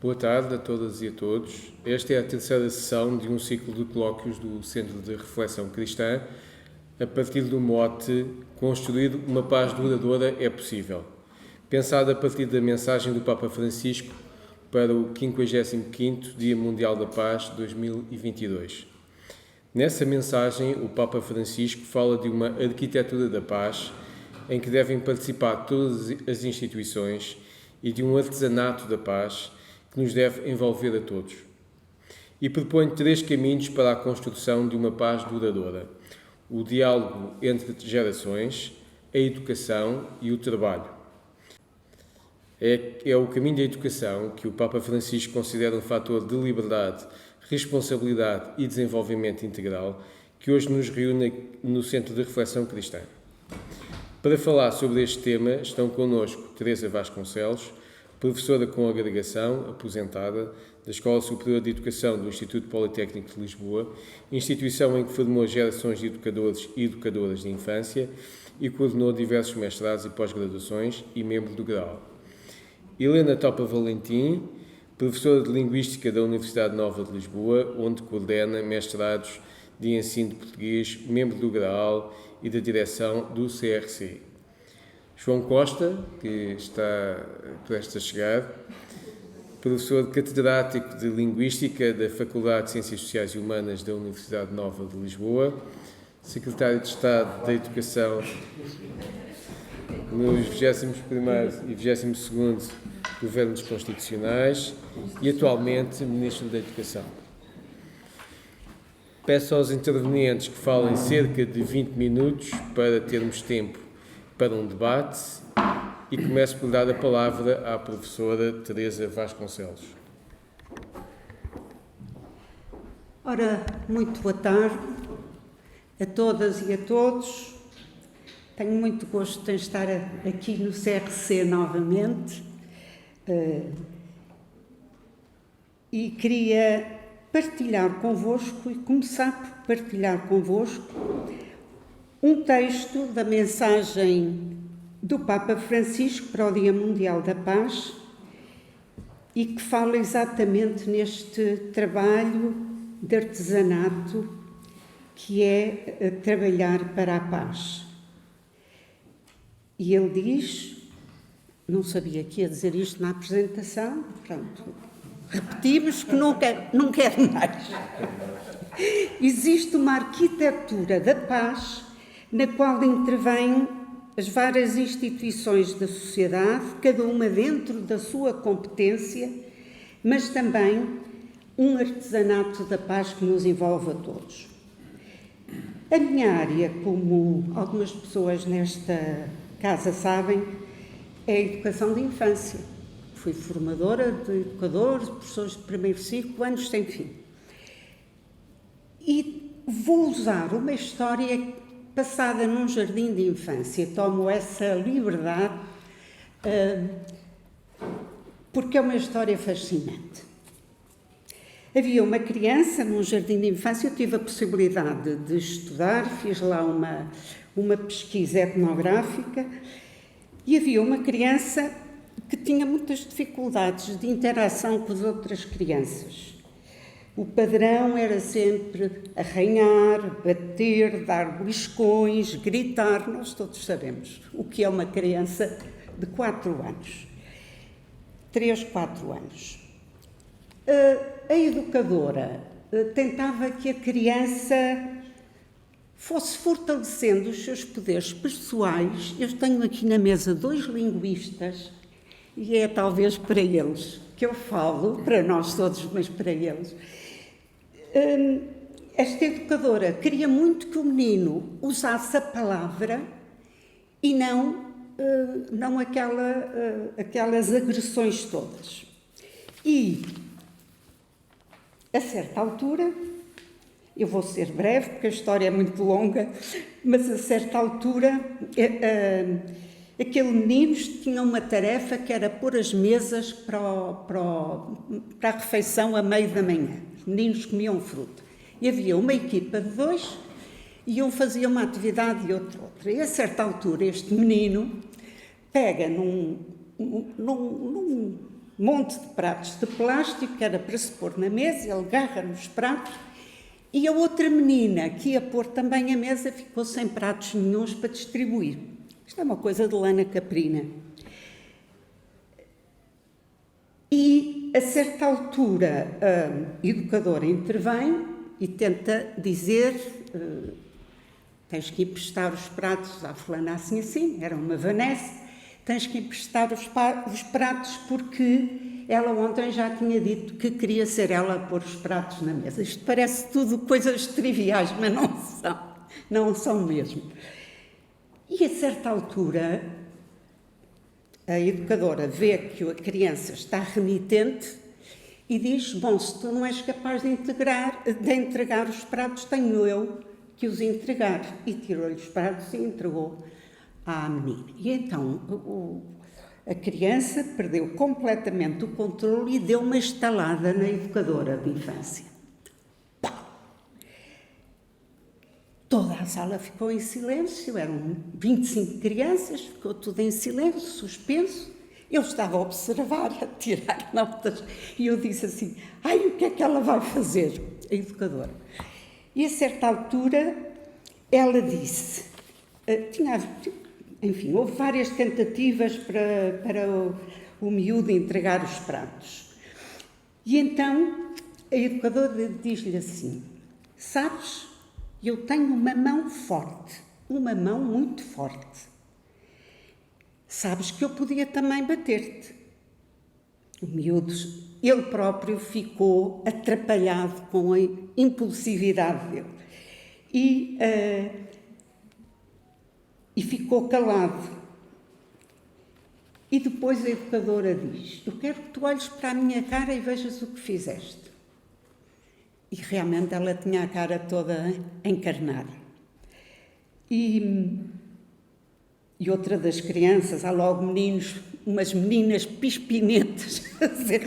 Boa tarde a todas e a todos. Esta é a terceira sessão de um ciclo de colóquios do Centro de Reflexão Cristã, a partir do mote "Construir uma paz duradoura é possível", pensado a partir da mensagem do Papa Francisco para o 55º Dia Mundial da Paz 2022. Nessa mensagem, o Papa Francisco fala de uma arquitetura da paz em que devem participar todas as instituições e de um artesanato da paz que nos deve envolver a todos. E propõe 3 caminhos para a construção de uma paz duradoura: o diálogo entre gerações, a educação e o trabalho. É o caminho da educação que o Papa Francisco considera um fator de liberdade, responsabilidade e desenvolvimento integral que hoje nos reúne no Centro de Reflexão Cristã. Para falar sobre este tema estão connosco Teresa Vasconcelos, professora com agregação, aposentada, da Escola Superior de Educação do Instituto Politécnico de Lisboa, instituição em que formou gerações de educadores e educadoras de infância e coordenou diversos mestrados e pós-graduações e membro do GRAU. Helena Topa Valentim, professora de Linguística da Universidade Nova de Lisboa, onde coordena mestrados de ensino de português, membro do GRAU e da direção do CRC. João Costa, que está prestes a chegar, professor catedrático de Linguística da Faculdade de Ciências Sociais e Humanas da Universidade Nova de Lisboa, secretário de Estado da Educação nos 21º e 22º Governos Constitucionais e atualmente Ministro da Educação. Peço aos intervenientes que falem cerca de 20 minutos para termos tempo para um debate e começo por dar a palavra à professora Teresa Vasconcelos. Ora, muito boa tarde a todas e a todos. Tenho muito gosto de estar aqui no CRC novamente e queria partilhar convosco e começar por partilhar convosco um texto da mensagem do Papa Francisco para o Dia Mundial da Paz e que fala exatamente neste trabalho de artesanato que é trabalhar para a paz. E ele diz, não sabia que ia dizer isto na apresentação, pronto, repetimos que não quero mais. Existe uma arquitetura da paz na qual intervêm as várias instituições da sociedade, cada uma dentro da sua competência, mas também um artesanato da paz que nos envolve a todos. A minha área, como algumas pessoas nesta casa sabem, é a educação de infância. Fui formadora de educadores, professores de primeiro ciclo, anos sem fim. E vou usar uma história passada num jardim de infância. Tomo essa liberdade porque é uma história fascinante. Havia uma criança num jardim de infância, eu tive a possibilidade de estudar, fiz lá uma pesquisa etnográfica e havia uma criança que tinha muitas dificuldades de interação com as outras crianças. O padrão era sempre arranhar, bater, dar beliscões, gritar. Nós todos sabemos o que é uma criança de 4 anos. 3, 4 anos. A educadora tentava que a criança fosse fortalecendo os seus poderes pessoais. Eu tenho aqui na mesa 2 linguistas e é talvez para eles que eu falo, para nós todos, mas para eles. Esta educadora queria muito que o menino usasse a palavra e não aquelas agressões todas. E, a certa altura, eu vou ser breve, porque a história é muito longa, mas a certa altura, aquele menino tinha uma tarefa que era pôr as mesas para a refeição a meio da manhã. Os meninos comiam fruta. E havia uma equipa de 2 e um fazia uma atividade e outro outra. E a certa altura este menino pega num monte de pratos de plástico que era para se pôr na mesa, ele agarra nos pratos, e a outra menina que ia pôr também a mesa ficou sem pratos nenhuns para distribuir. Isto é uma coisa de Lana Caprina. E, a certa altura, a educadora intervém e tenta dizer, tens que emprestar os pratos à fulana assim, era uma Vanessa, tens que emprestar os pratos porque ela ontem já tinha dito que queria ser ela a pôr os pratos na mesa. Isto parece tudo coisas triviais, mas não são mesmo. E, a certa altura, a educadora vê que a criança está remitente e diz, bom, se tu não és capaz de entregar os pratos, tenho eu que os entregar. E tirou-lhe os pratos e entregou à menina. E então a criança perdeu completamente o controle e deu uma estalada na educadora de infância. Pá! Toda a sala ficou em silêncio, eram 25 crianças, ficou tudo em silêncio, suspenso. Eu estava a observar, a tirar notas, e eu disse assim, o que é que ela vai fazer, a educadora? E, a certa altura, ela disse, enfim, houve várias tentativas para o miúdo entregar os pratos. E então, a educadora diz-lhe assim, sabes, eu tenho uma mão forte, uma mão muito forte. Sabes que eu podia também bater-te. O miúdo, ele próprio ficou atrapalhado com a impulsividade dele. E ficou calado. E depois a educadora diz, eu quero que tu olhes para a minha cara e vejas o que fizeste. E realmente ela tinha a cara toda encarnada. E outra das crianças, há logo umas meninas pispinetas, a dizer,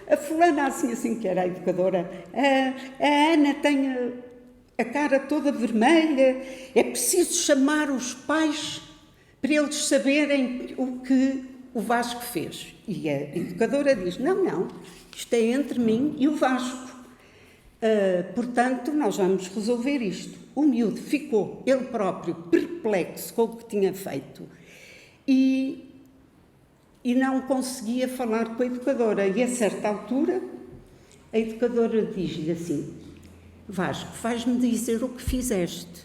a fulana assim que era a educadora, a Ana tem a cara toda vermelha, é preciso chamar os pais para eles saberem o que o Vasco fez. E a educadora diz, não, isto é entre mim e o Vasco. Portanto, nós vamos resolver isto. O miúdo ficou, ele próprio, perplexo com o que tinha feito e não conseguia falar com a educadora. E, a certa altura, a educadora diz-lhe assim, Vasco, vais-me dizer o que fizeste.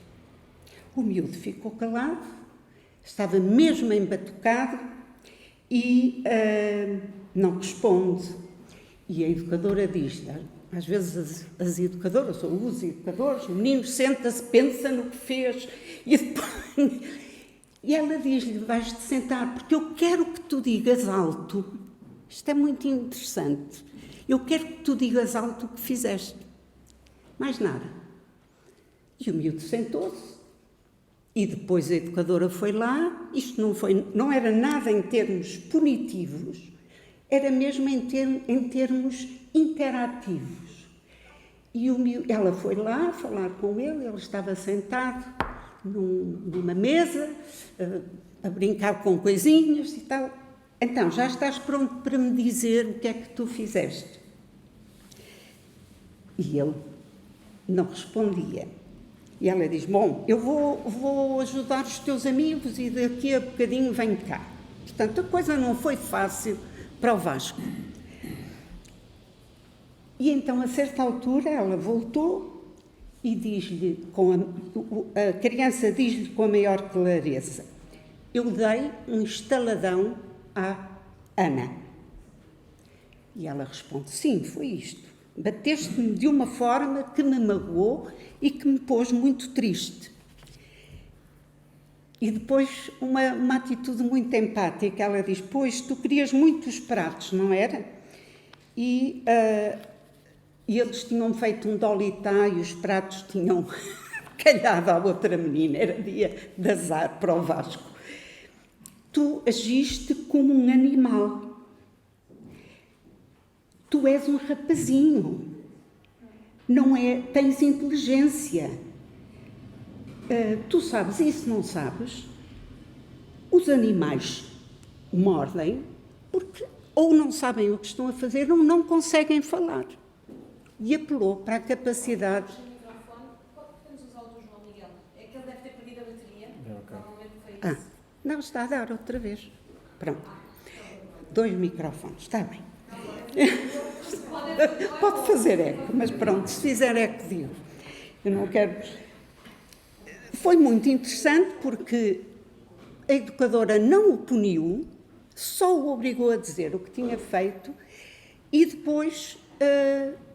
O miúdo ficou calado, estava mesmo embatucado e não responde. E a educadora diz-lhe, às vezes as educadoras, ou os educadores, o menino senta-se, pensa no que fez, e ela diz-lhe, vais-te sentar, porque eu quero que tu digas alto. Isto é muito interessante. Eu quero que tu digas alto o que fizeste. Mais nada. E o miúdo sentou-se, e depois a educadora foi lá, isto não era nada em termos punitivos, era mesmo em termos interativos. E ela foi lá falar com ele estava sentado numa mesa, a brincar com coisinhas e tal. Então, já estás pronto para me dizer o que é que tu fizeste? E ele não respondia. E ela diz, bom, eu vou ajudar os teus amigos e daqui a bocadinho venho cá. Portanto, a coisa não foi fácil para o Vasco. E então, a certa altura, ela voltou e diz-lhe, a criança diz-lhe com a maior clareza, eu dei um estaladão à Ana. E ela responde, sim, foi isto. Bateste-me de uma forma que me magoou e que me pôs muito triste. E depois, uma atitude muito empática, ela diz, pois, tu querias muitos pratos, não era? E eles tinham feito um dolitá e os pratos tinham calhado à outra menina, era dia de azar para o Vasco. Tu agiste como um animal. Tu és um rapazinho. Não é? Tens inteligência. Tu sabes isso, não sabes? Os animais mordem porque ou não sabem o que estão a fazer ou não conseguem falar. E apelou para a capacidade... Podemos usar o do João Miguel. É que ele deve ter perdido a bateria. Provavelmente foi isso. Não, está a dar outra vez. Pronto. 2 microfones, está bem. Pode fazer eco, mas pronto, se fizer eco, digo. Eu não quero... Foi muito interessante porque a educadora não o puniu, só o obrigou a dizer o que tinha feito e depois,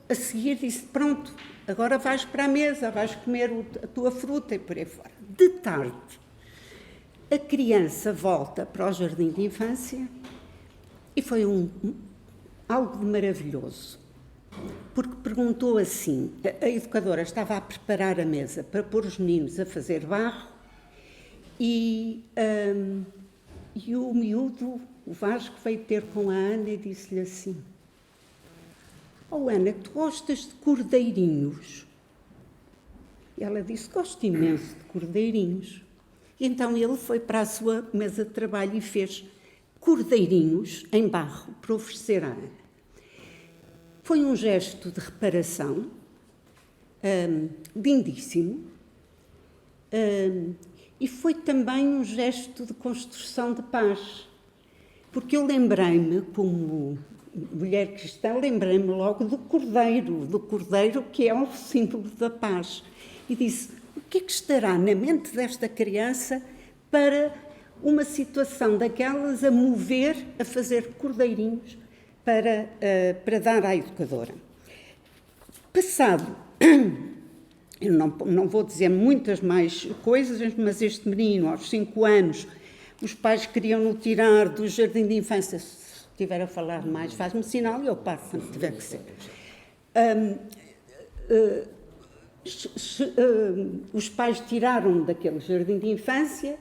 a seguir, disse, pronto, agora vais para a mesa, vais comer a tua fruta e por aí fora. De tarde, a criança volta para o jardim de infância e foi algo de maravilhoso, porque perguntou assim, a educadora estava a preparar a mesa para pôr os meninos a fazer barro e o miúdo, o Vasco, veio ter com a Ana e disse-lhe assim, Ana, tu gostas de cordeirinhos? E ela disse, gosto imenso de cordeirinhos. E então ele foi para a sua mesa de trabalho e fez cordeirinhos em barro para oferecer à Ana. Foi um gesto de reparação, lindíssimo, e foi também um gesto de construção de paz, porque eu lembrei-me, como mulher cristã, lembrei-me logo do cordeiro que é um símbolo da paz, e disse, o que é que estará na mente desta criança para uma situação daquelas a mover, a fazer cordeirinhos para dar à educadora. Passado, eu não vou dizer muitas mais coisas, mas este menino, aos 5 anos, os pais queriam-no tirar do jardim de infância. Se estiver a falar mais, faz-me sinal e eu paro quando tiver que ser. Os pais tiraram daquele jardim de infância,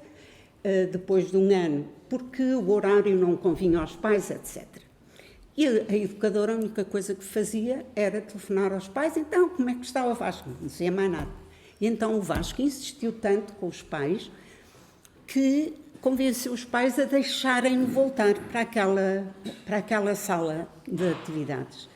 depois de 1 ano, porque o horário não convinha aos pais, etc. E a educadora, a única coisa que fazia era telefonar aos pais, então, como é que está o Vasco? Não dizia mais nada. E então o Vasco insistiu tanto com os pais que convenceu os pais a deixarem-no voltar para aquela sala de atividades.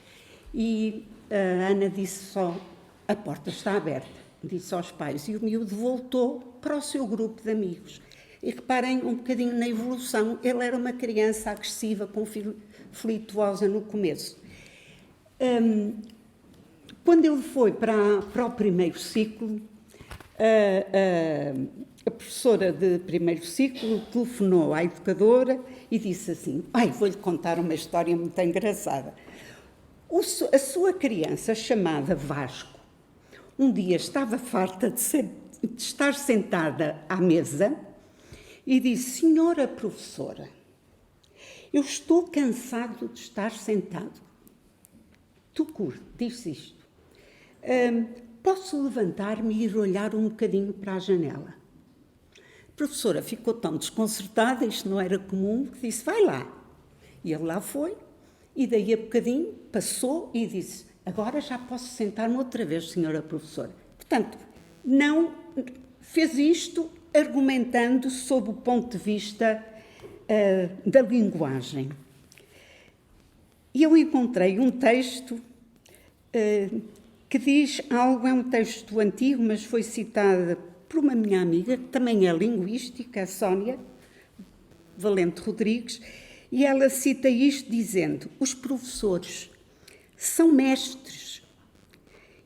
E a Ana disse só, a porta está aberta, disse aos pais, e o miúdo voltou para o seu grupo de amigos. E reparem um bocadinho na evolução, ele era uma criança agressiva, conflituosa no começo. Quando ele foi para o primeiro ciclo, a professora de primeiro ciclo telefonou à educadora e disse assim, vou-lhe contar uma história muito engraçada. A sua criança, chamada Vasco, um dia estava farta de estar sentada à mesa e disse, senhora professora, eu estou cansado de estar sentado. Disse isto. Posso levantar-me e ir olhar um bocadinho para a janela? A professora ficou tão desconcertada, isto não era comum, que disse, vai lá. E ele lá foi, e daí a bocadinho passou e disse, agora já posso sentar-me outra vez, senhora professora. Portanto, não fez isto argumentando sob o ponto de vista da linguagem. E eu encontrei um texto que diz algo, é um texto antigo, mas foi citado por uma minha amiga, que também é linguística, a Sónia Valente Rodrigues, e ela cita isto dizendo, os professores são mestres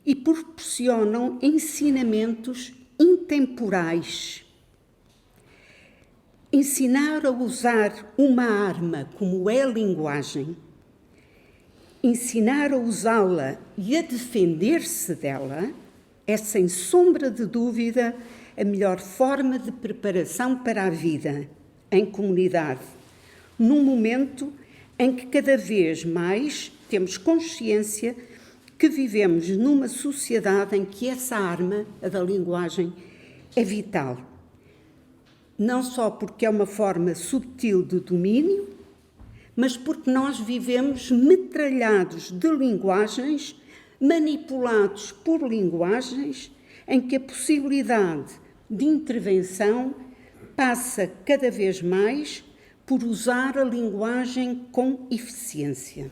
e proporcionam ensinamentos intemporais. Ensinar a usar uma arma como é a linguagem, ensinar a usá-la e a defender-se dela, é sem sombra de dúvida a melhor forma de preparação para a vida em comunidade, num momento em que cada vez mais temos consciência que vivemos numa sociedade em que essa arma, a da linguagem, é vital. Não só porque é uma forma subtil de domínio, mas porque nós vivemos metralhados de linguagens, manipulados por linguagens, em que a possibilidade de intervenção passa cada vez mais por usar a linguagem com eficiência.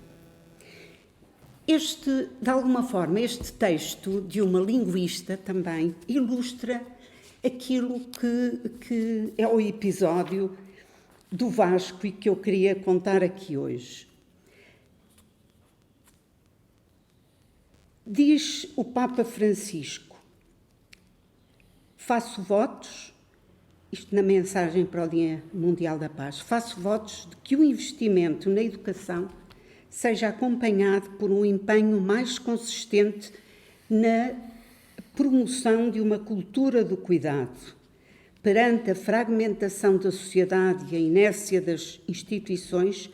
De alguma forma, este texto de uma linguista também ilustra aquilo que é o episódio do Vasco e que eu queria contar aqui hoje. Diz o Papa Francisco: faço votos, isto na mensagem para o Dia Mundial da Paz, faço votos de que o investimento na educação seja acompanhado por um empenho mais consistente na promoção de uma cultura do cuidado. Perante a fragmentação da sociedade e a inércia das instituições,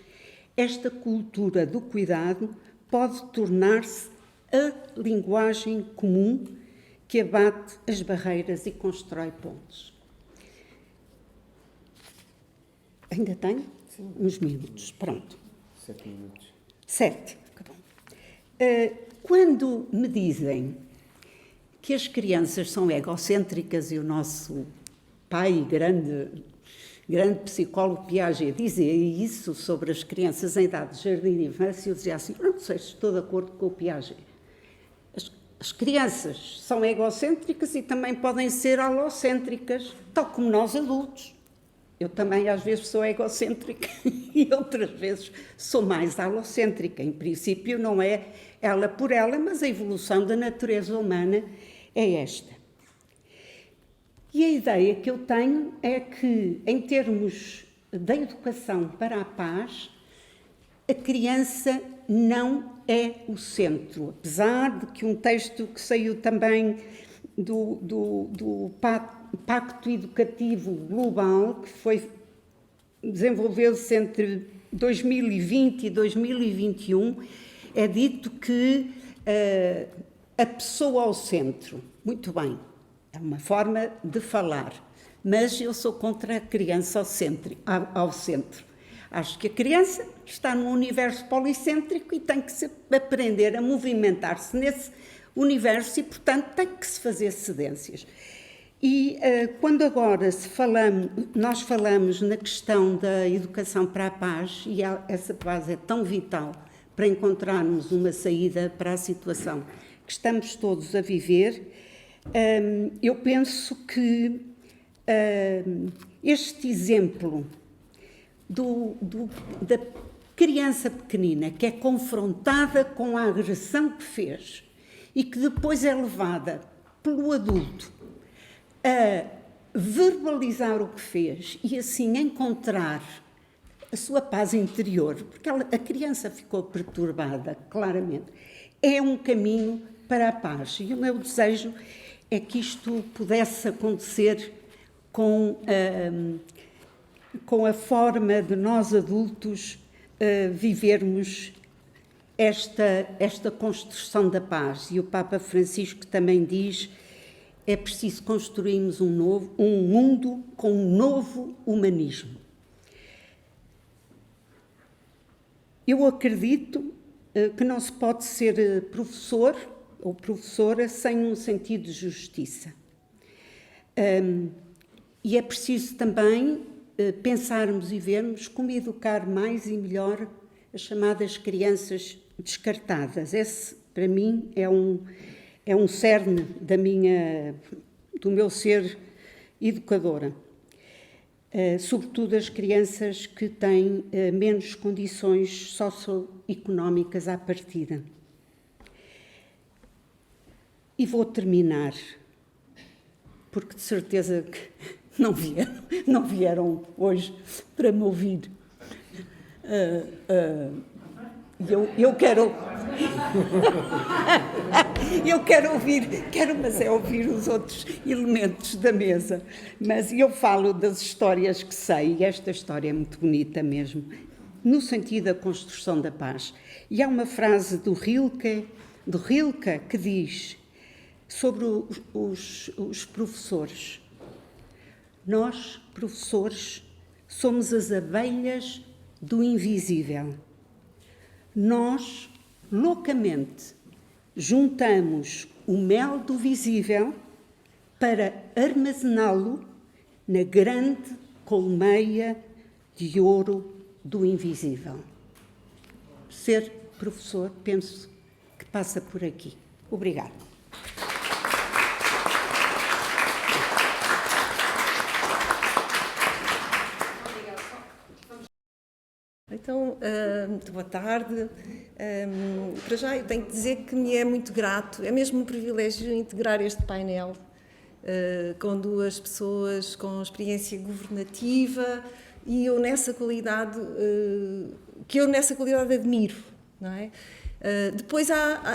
esta cultura do cuidado pode tornar-se a linguagem comum que abate as barreiras e constrói pontes. Ainda tenho? Sim. Uns minutos. Pronto. 7 minutos. 7. Quando me dizem que as crianças são egocêntricas e o nosso pai, grande psicólogo Piaget, dizia isso sobre as crianças em idade de jardim de infância, eu dizia assim: não sei se estou de acordo com o Piaget. As crianças são egocêntricas e também podem ser alocêntricas, tal como nós adultos. Eu também às vezes sou egocêntrica e outras vezes sou mais alocêntrica. Em princípio não é ela por ela, mas a evolução da natureza humana é esta. E a ideia que eu tenho é que, em termos da educação para a paz, a criança não é o centro. Apesar de que um texto que saiu também do Pacto Educativo Global, que desenvolveu-se entre 2020 e 2021, é dito que a pessoa ao centro. Muito bem, é uma forma de falar, mas eu sou contra a criança ao centro. Acho que a criança está num universo policêntrico e tem que aprender a movimentar-se nesse universo e, portanto, tem que se fazer cedências. E quando agora nós falamos na questão da educação para a paz, e essa paz é tão vital para encontrarmos uma saída para a situação que estamos todos a viver, eu penso que este exemplo da criança pequenina que é confrontada com a agressão que fez e que depois é levada pelo adulto a verbalizar o que fez e assim encontrar a sua paz interior, porque a criança ficou perturbada, claramente, é um caminho para a paz. E o meu desejo é que isto pudesse acontecer com a forma de nós adultos vivermos esta construção da paz. E o Papa Francisco também diz: é preciso construirmos um mundo com um novo humanismo. Eu acredito que não se pode ser professor ou professora sem um sentido de justiça. E é preciso também pensarmos e vermos como educar mais e melhor as chamadas crianças descartadas. Esse, para mim, é um cerne do meu ser educadora. Sobretudo as crianças que têm menos condições socioeconómicas à partida. E vou terminar, porque de certeza que não vieram hoje para me ouvir. Eu quero ouvir os outros elementos da mesa. Mas eu falo das histórias que sei, e esta história é muito bonita mesmo, no sentido da construção da paz. E há uma frase do Rilke que diz sobre os professores: nós, professores, somos as abelhas do invisível. Nós, loucamente, juntamos o mel do visível para armazená-lo na grande colmeia de ouro do invisível. Ser professor, penso que passa por aqui. Obrigada. Então, muito boa tarde. Para já, eu tenho que dizer que me é muito grato, é mesmo um privilégio integrar este painel com duas pessoas com experiência governativa e eu nessa qualidade, admiro, não é? Depois,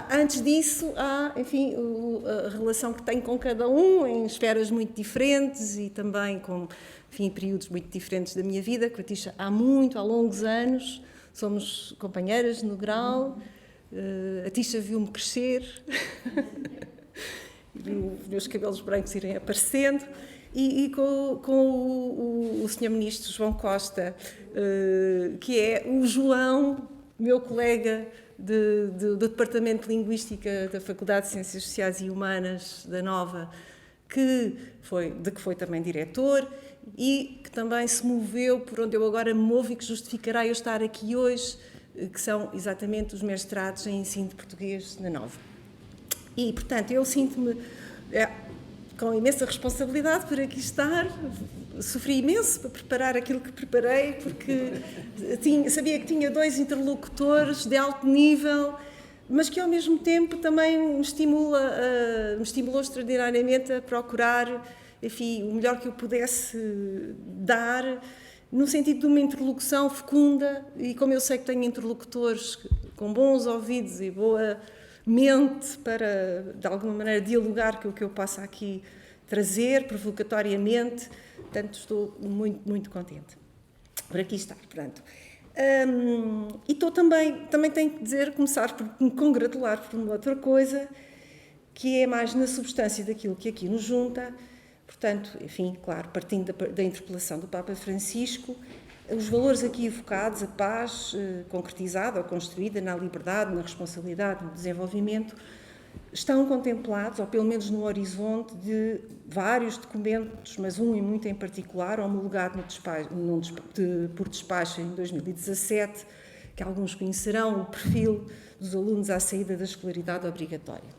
antes disso, há, enfim, a relação que tenho com cada um em esferas muito diferentes e também com, enfim, períodos muito diferentes da minha vida. Com a Tisha há longos anos, somos companheiras no grau, a Tisha viu-me crescer, viu os meus cabelos brancos irem aparecendo, e com o Sr. Ministro João Costa, que é o João, meu colega do Departamento de Linguística da Faculdade de Ciências Sociais e Humanas da Nova, que foi também diretor e que também se moveu por onde eu agora me movo e que justificará eu estar aqui hoje, que são exatamente os mestrados em ensino de português na Nova. E, portanto, eu sinto-me com imensa responsabilidade por aqui estar. Sofri imenso para preparar aquilo que preparei, porque sabia que tinha dois interlocutores de alto nível, mas que ao mesmo tempo também me estimulou extraordinariamente a procurar, enfim, o melhor que eu pudesse dar, no sentido de uma interlocução fecunda, e como eu sei que tenho interlocutores com bons ouvidos e boa mente para, de alguma maneira, dialogar com o que eu possa aqui trazer, provocatoriamente, portanto, estou muito, muito contente por aqui estar, portanto. E estou também tenho que dizer, começar por me congratular por uma outra coisa, que é mais na substância daquilo que aqui nos junta, portanto, enfim, claro, partindo da interpelação do Papa Francisco, os valores aqui evocados, a paz concretizada ou construída na liberdade, na responsabilidade, no desenvolvimento, estão contemplados, ou pelo menos no horizonte, de vários documentos, mas um e muito em particular, homologado por despacho em 2017, que alguns conhecerão, o perfil dos alunos à saída da escolaridade obrigatória,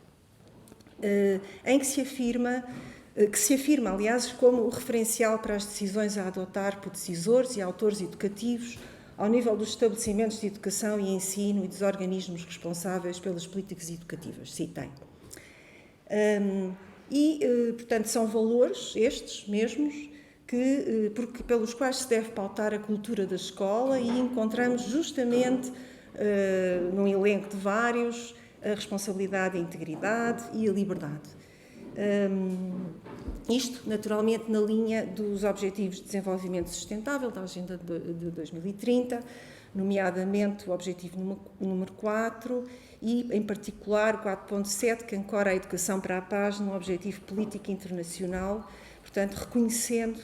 em que se afirma, aliás, como o referencial para as decisões a adotar por decisores e autores educativos ao nível dos estabelecimentos de educação e ensino e dos organismos responsáveis pelas políticas educativas. Citem. Portanto, são valores, estes mesmos, pelos quais se deve pautar a cultura da escola e encontramos justamente, num elenco de vários, a responsabilidade, a integridade e a liberdade. Isto, naturalmente, na linha dos Objetivos de Desenvolvimento Sustentável da Agenda de 2030, nomeadamente o Objetivo número 4 e, em particular, o 4.7, que ancora a educação para a paz no Objetivo Político Internacional, portanto, reconhecendo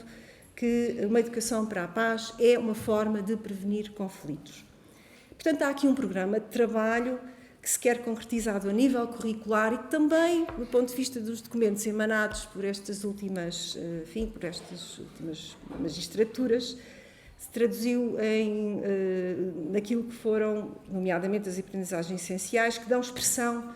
que uma educação para a paz é uma forma de prevenir conflitos. Portanto, há aqui um programa de trabalho que se quer concretizado a nível curricular e também, do ponto de vista dos documentos emanados por estas últimas magistraturas, se traduziu naquilo que foram, nomeadamente, as aprendizagens essenciais, que dão expressão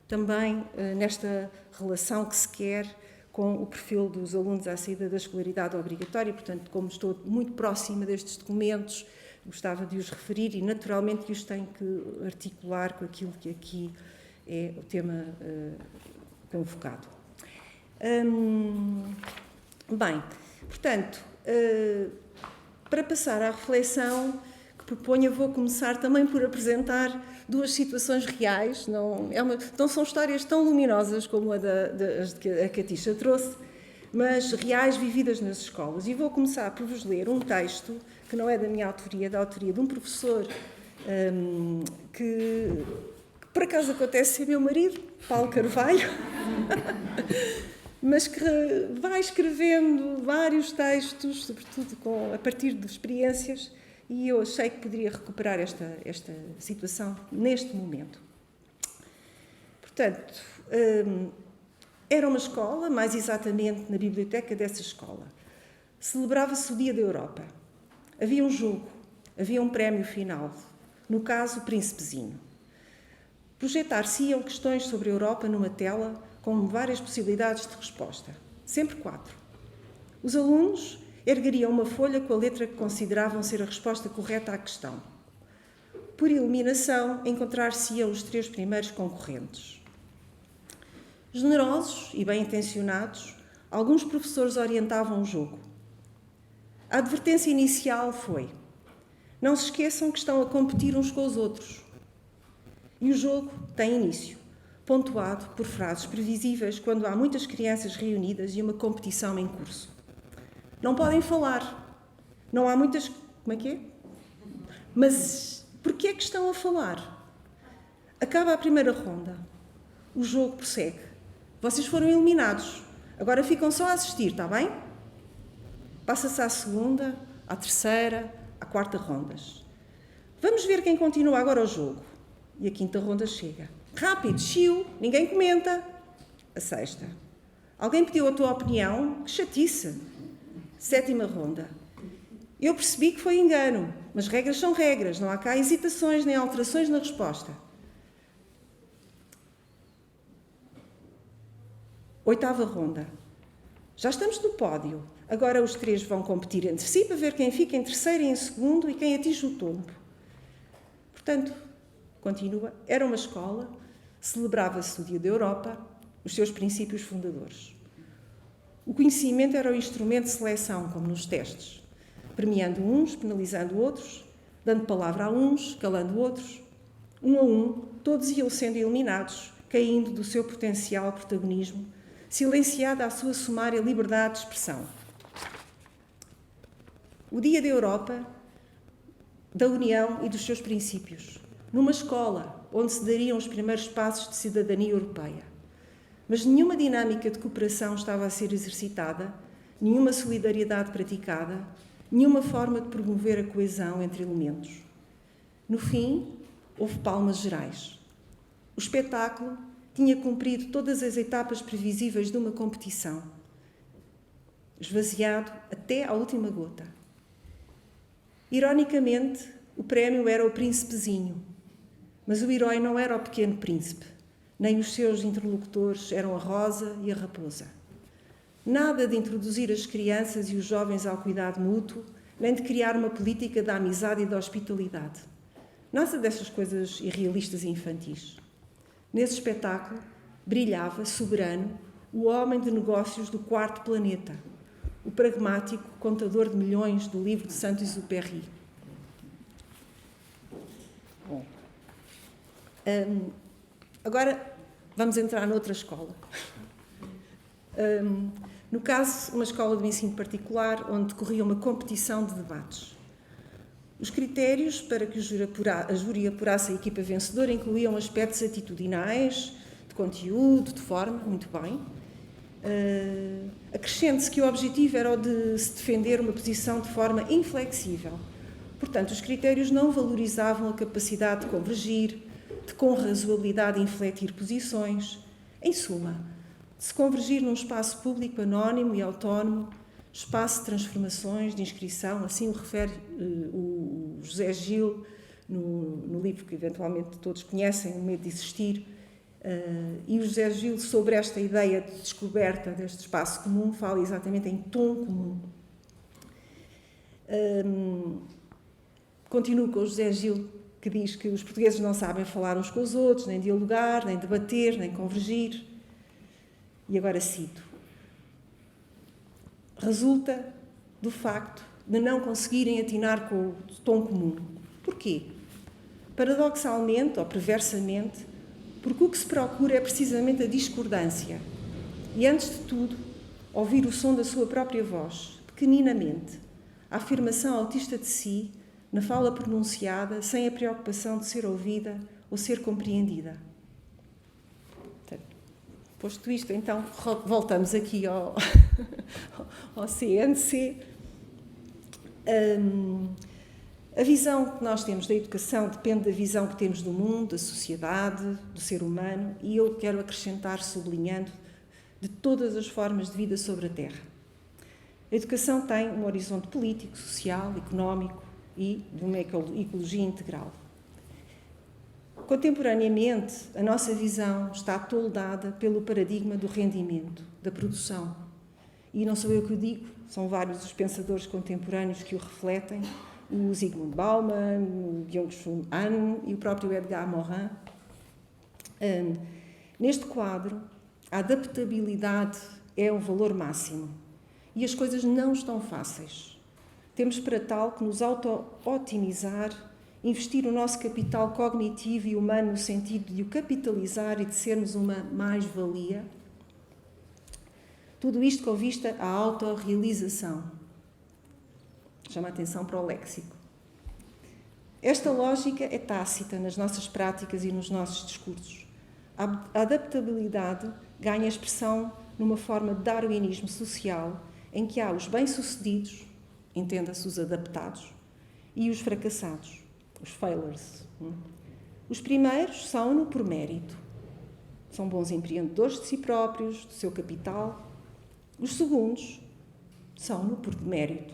também nesta relação que se quer com o perfil dos alunos à saída da escolaridade obrigatória. Portanto, como estou muito próxima destes documentos, gostava de os referir e, naturalmente, os tenho que articular com aquilo que aqui é o tema convocado. Bem, portanto, para passar à reflexão que proponho, eu vou começar também por apresentar duas situações reais. Não são histórias tão luminosas como a que a Tisha trouxe, mas reais, vividas nas escolas. E vou começar por vos ler um texto que não é da minha autoria, é da autoria de um professor que por acaso acontece ser meu marido, Paulo Carvalho, mas que vai escrevendo vários textos, sobretudo a partir de experiências, e eu achei que poderia recuperar esta situação neste momento. Portanto, era uma escola, mais exatamente na biblioteca dessa escola. Celebrava-se o Dia da Europa. havia um jogo, havia um prémio final, no caso, o Príncipezinho. Projetar-se-iam questões sobre a Europa numa tela com várias possibilidades de resposta, sempre 4. Os alunos ergueriam uma folha com a letra que consideravam ser a resposta correta à questão. Por eliminação, encontrar-se-iam os 3 primeiros concorrentes. Generosos e bem-intencionados, alguns professores orientavam o jogo. A advertência inicial foi: não se esqueçam que estão a competir uns com os outros. E o jogo tem início, pontuado por frases previsíveis quando há muitas crianças reunidas e uma competição em curso. Não podem falar. Não há muitas... Como é que é? Mas porquê é que estão a falar? Acaba a primeira ronda. O jogo prossegue. Vocês foram eliminados. Agora ficam só a assistir, está bem? Passa-se à segunda, à terceira, à quarta rondas. Vamos ver quem continua agora o jogo. E a quinta ronda chega. Rápido, chiu, ninguém comenta. A sexta. Alguém pediu a tua opinião? Que chatice. Sétima ronda. Eu percebi que foi engano, mas regras são regras, não há cá hesitações nem alterações na resposta. Oitava ronda. Já estamos no pódio. Agora os 3 vão competir entre si para ver quem fica em terceiro e em segundo e quem atinge o tombo. Portanto, continua, era uma escola, celebrava-se o Dia da Europa, os seus princípios fundadores. O conhecimento era o instrumento de seleção, como nos testes, premiando uns, penalizando outros, dando palavra a uns, calando outros. Um a um, todos iam sendo eliminados, caindo do seu potencial protagonismo, silenciada a sua sumária liberdade de expressão. O Dia da Europa, da União e dos seus princípios, numa escola onde se dariam os primeiros passos de cidadania europeia. Mas nenhuma dinâmica de cooperação estava a ser exercitada, nenhuma solidariedade praticada, nenhuma forma de promover a coesão entre elementos. No fim, houve palmas gerais. O espetáculo tinha cumprido todas as etapas previsíveis de uma competição, esvaziado até à última gota. Ironicamente, o prémio era o Príncipezinho, mas o herói não era o Pequeno Príncipe, nem os seus interlocutores eram a rosa e a raposa. Nada de introduzir as crianças e os jovens ao cuidado mútuo, nem de criar uma política da amizade e da hospitalidade. Nada dessas coisas irrealistas e infantis. Nesse espetáculo, brilhava, soberano, o homem de negócios do quarto planeta, o pragmático contador de milhões do livro de Saint-Exupéry. Bom, agora vamos entrar noutra escola. No caso, uma escola de ensino particular, onde decorria uma competição de debates. Os critérios para que a júri apurasse a equipa vencedora incluíam aspectos atitudinais, de conteúdo, de forma, muito bem. Acrescente-se que o objetivo era o de se defender uma posição de forma inflexível. Portanto, os critérios não valorizavam a capacidade de convergir, de com razoabilidade infletir posições. Em suma, de se convergir num espaço público anónimo e autónomo, espaço de transformações, de inscrição, assim o refere o José Gil no livro que eventualmente todos conhecem, O Medo de Existir, e o José Gil, sobre esta ideia de descoberta deste espaço comum, fala exatamente em tom comum. Continuo com o José Gil, que diz que os portugueses não sabem falar uns com os outros, nem dialogar, nem debater, nem convergir. E agora cito. Resulta do facto de não conseguirem atinar com o tom comum. Porquê? Paradoxalmente ou perversamente, porque o que se procura é precisamente a discordância. E, antes de tudo, ouvir o som da sua própria voz, pequeninamente, a afirmação autista de si, na fala pronunciada, sem a preocupação de ser ouvida ou ser compreendida. Posto isto, então, voltamos aqui ao CNC. A visão que nós temos da educação depende da visão que temos do mundo, da sociedade, do ser humano, e eu quero acrescentar, sublinhando, de todas as formas de vida sobre a Terra. A educação tem um horizonte político, social, económico e de uma ecologia integral. Contemporaneamente, a nossa visão está toldada pelo paradigma do rendimento, da produção. E não sou eu que o digo, são vários os pensadores contemporâneos que o refletem, o Zygmunt Bauman, o Byung-Chul Han e o próprio Edgar Morin. Neste quadro, a adaptabilidade é o valor máximo e as coisas não estão fáceis. Temos para tal que nos auto-otimizar, investir o nosso capital cognitivo e humano no sentido de o capitalizar e de sermos uma mais-valia. Tudo isto com vista à autorrealização. Chama a atenção para o léxico. Esta lógica é tácita nas nossas práticas e nos nossos discursos. A adaptabilidade ganha expressão numa forma de darwinismo social em que há os bem-sucedidos, entenda-se os adaptados, e os fracassados, os failures. Os primeiros são-no por mérito. São bons empreendedores de si próprios, do seu capital. Os segundos são-no por demérito.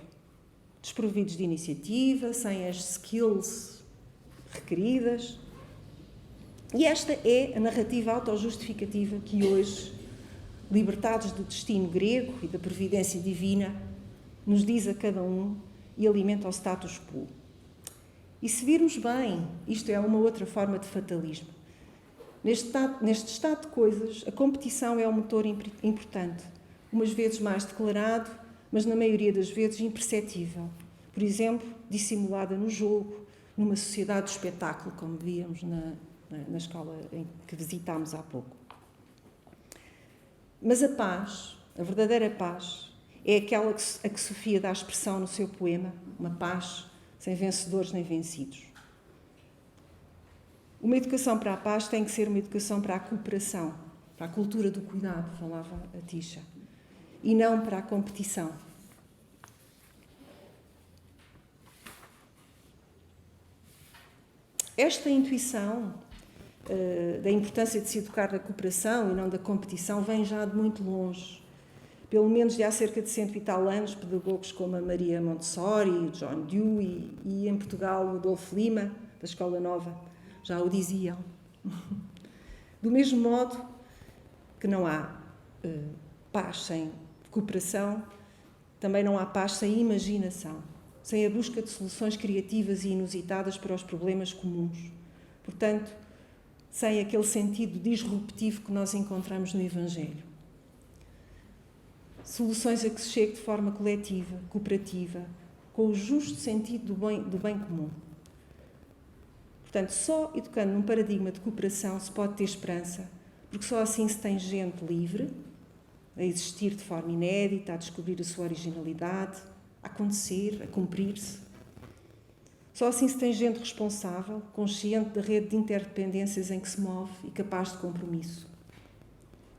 Desprovidos de iniciativa, sem as skills requeridas. E esta é a narrativa autojustificativa que hoje, libertados do destino grego e da previdência divina, nos diz a cada um e alimenta o status quo. E se virmos bem, isto é uma outra forma de fatalismo. Neste estado de coisas, a competição é um motor importante, umas vezes mais declarado, mas na maioria das vezes imperceptível. Por exemplo, dissimulada no jogo, numa sociedade do espetáculo, como víamos na escola em que visitámos há pouco. Mas a paz, a verdadeira paz, é aquela a que Sofia dá expressão no seu poema, uma paz sem vencedores nem vencidos. Uma educação para a paz tem que ser uma educação para a cooperação, para a cultura do cuidado, falava a Tisha, e não para a competição. Esta intuição da importância de se educar na cooperação e não da competição vem já de muito longe. Pelo menos de há cerca de 100 e tal anos, pedagogos como a Maria Montessori, o John Dewey e em Portugal o Adolfo Lima, da Escola Nova, já o diziam. Do mesmo modo que não há paz sem cooperação, também não há paz sem imaginação, sem a busca de soluções criativas e inusitadas para os problemas comuns. Portanto, sem aquele sentido disruptivo que nós encontramos no Evangelho. Soluções a que se chegue de forma coletiva, cooperativa, com o justo sentido do bem comum. Portanto, só educando num paradigma de cooperação se pode ter esperança, porque só assim se tem gente livre, a existir de forma inédita, a descobrir a sua originalidade, a acontecer, a cumprir-se. Só assim se tem gente responsável, consciente da rede de interdependências em que se move e capaz de compromisso.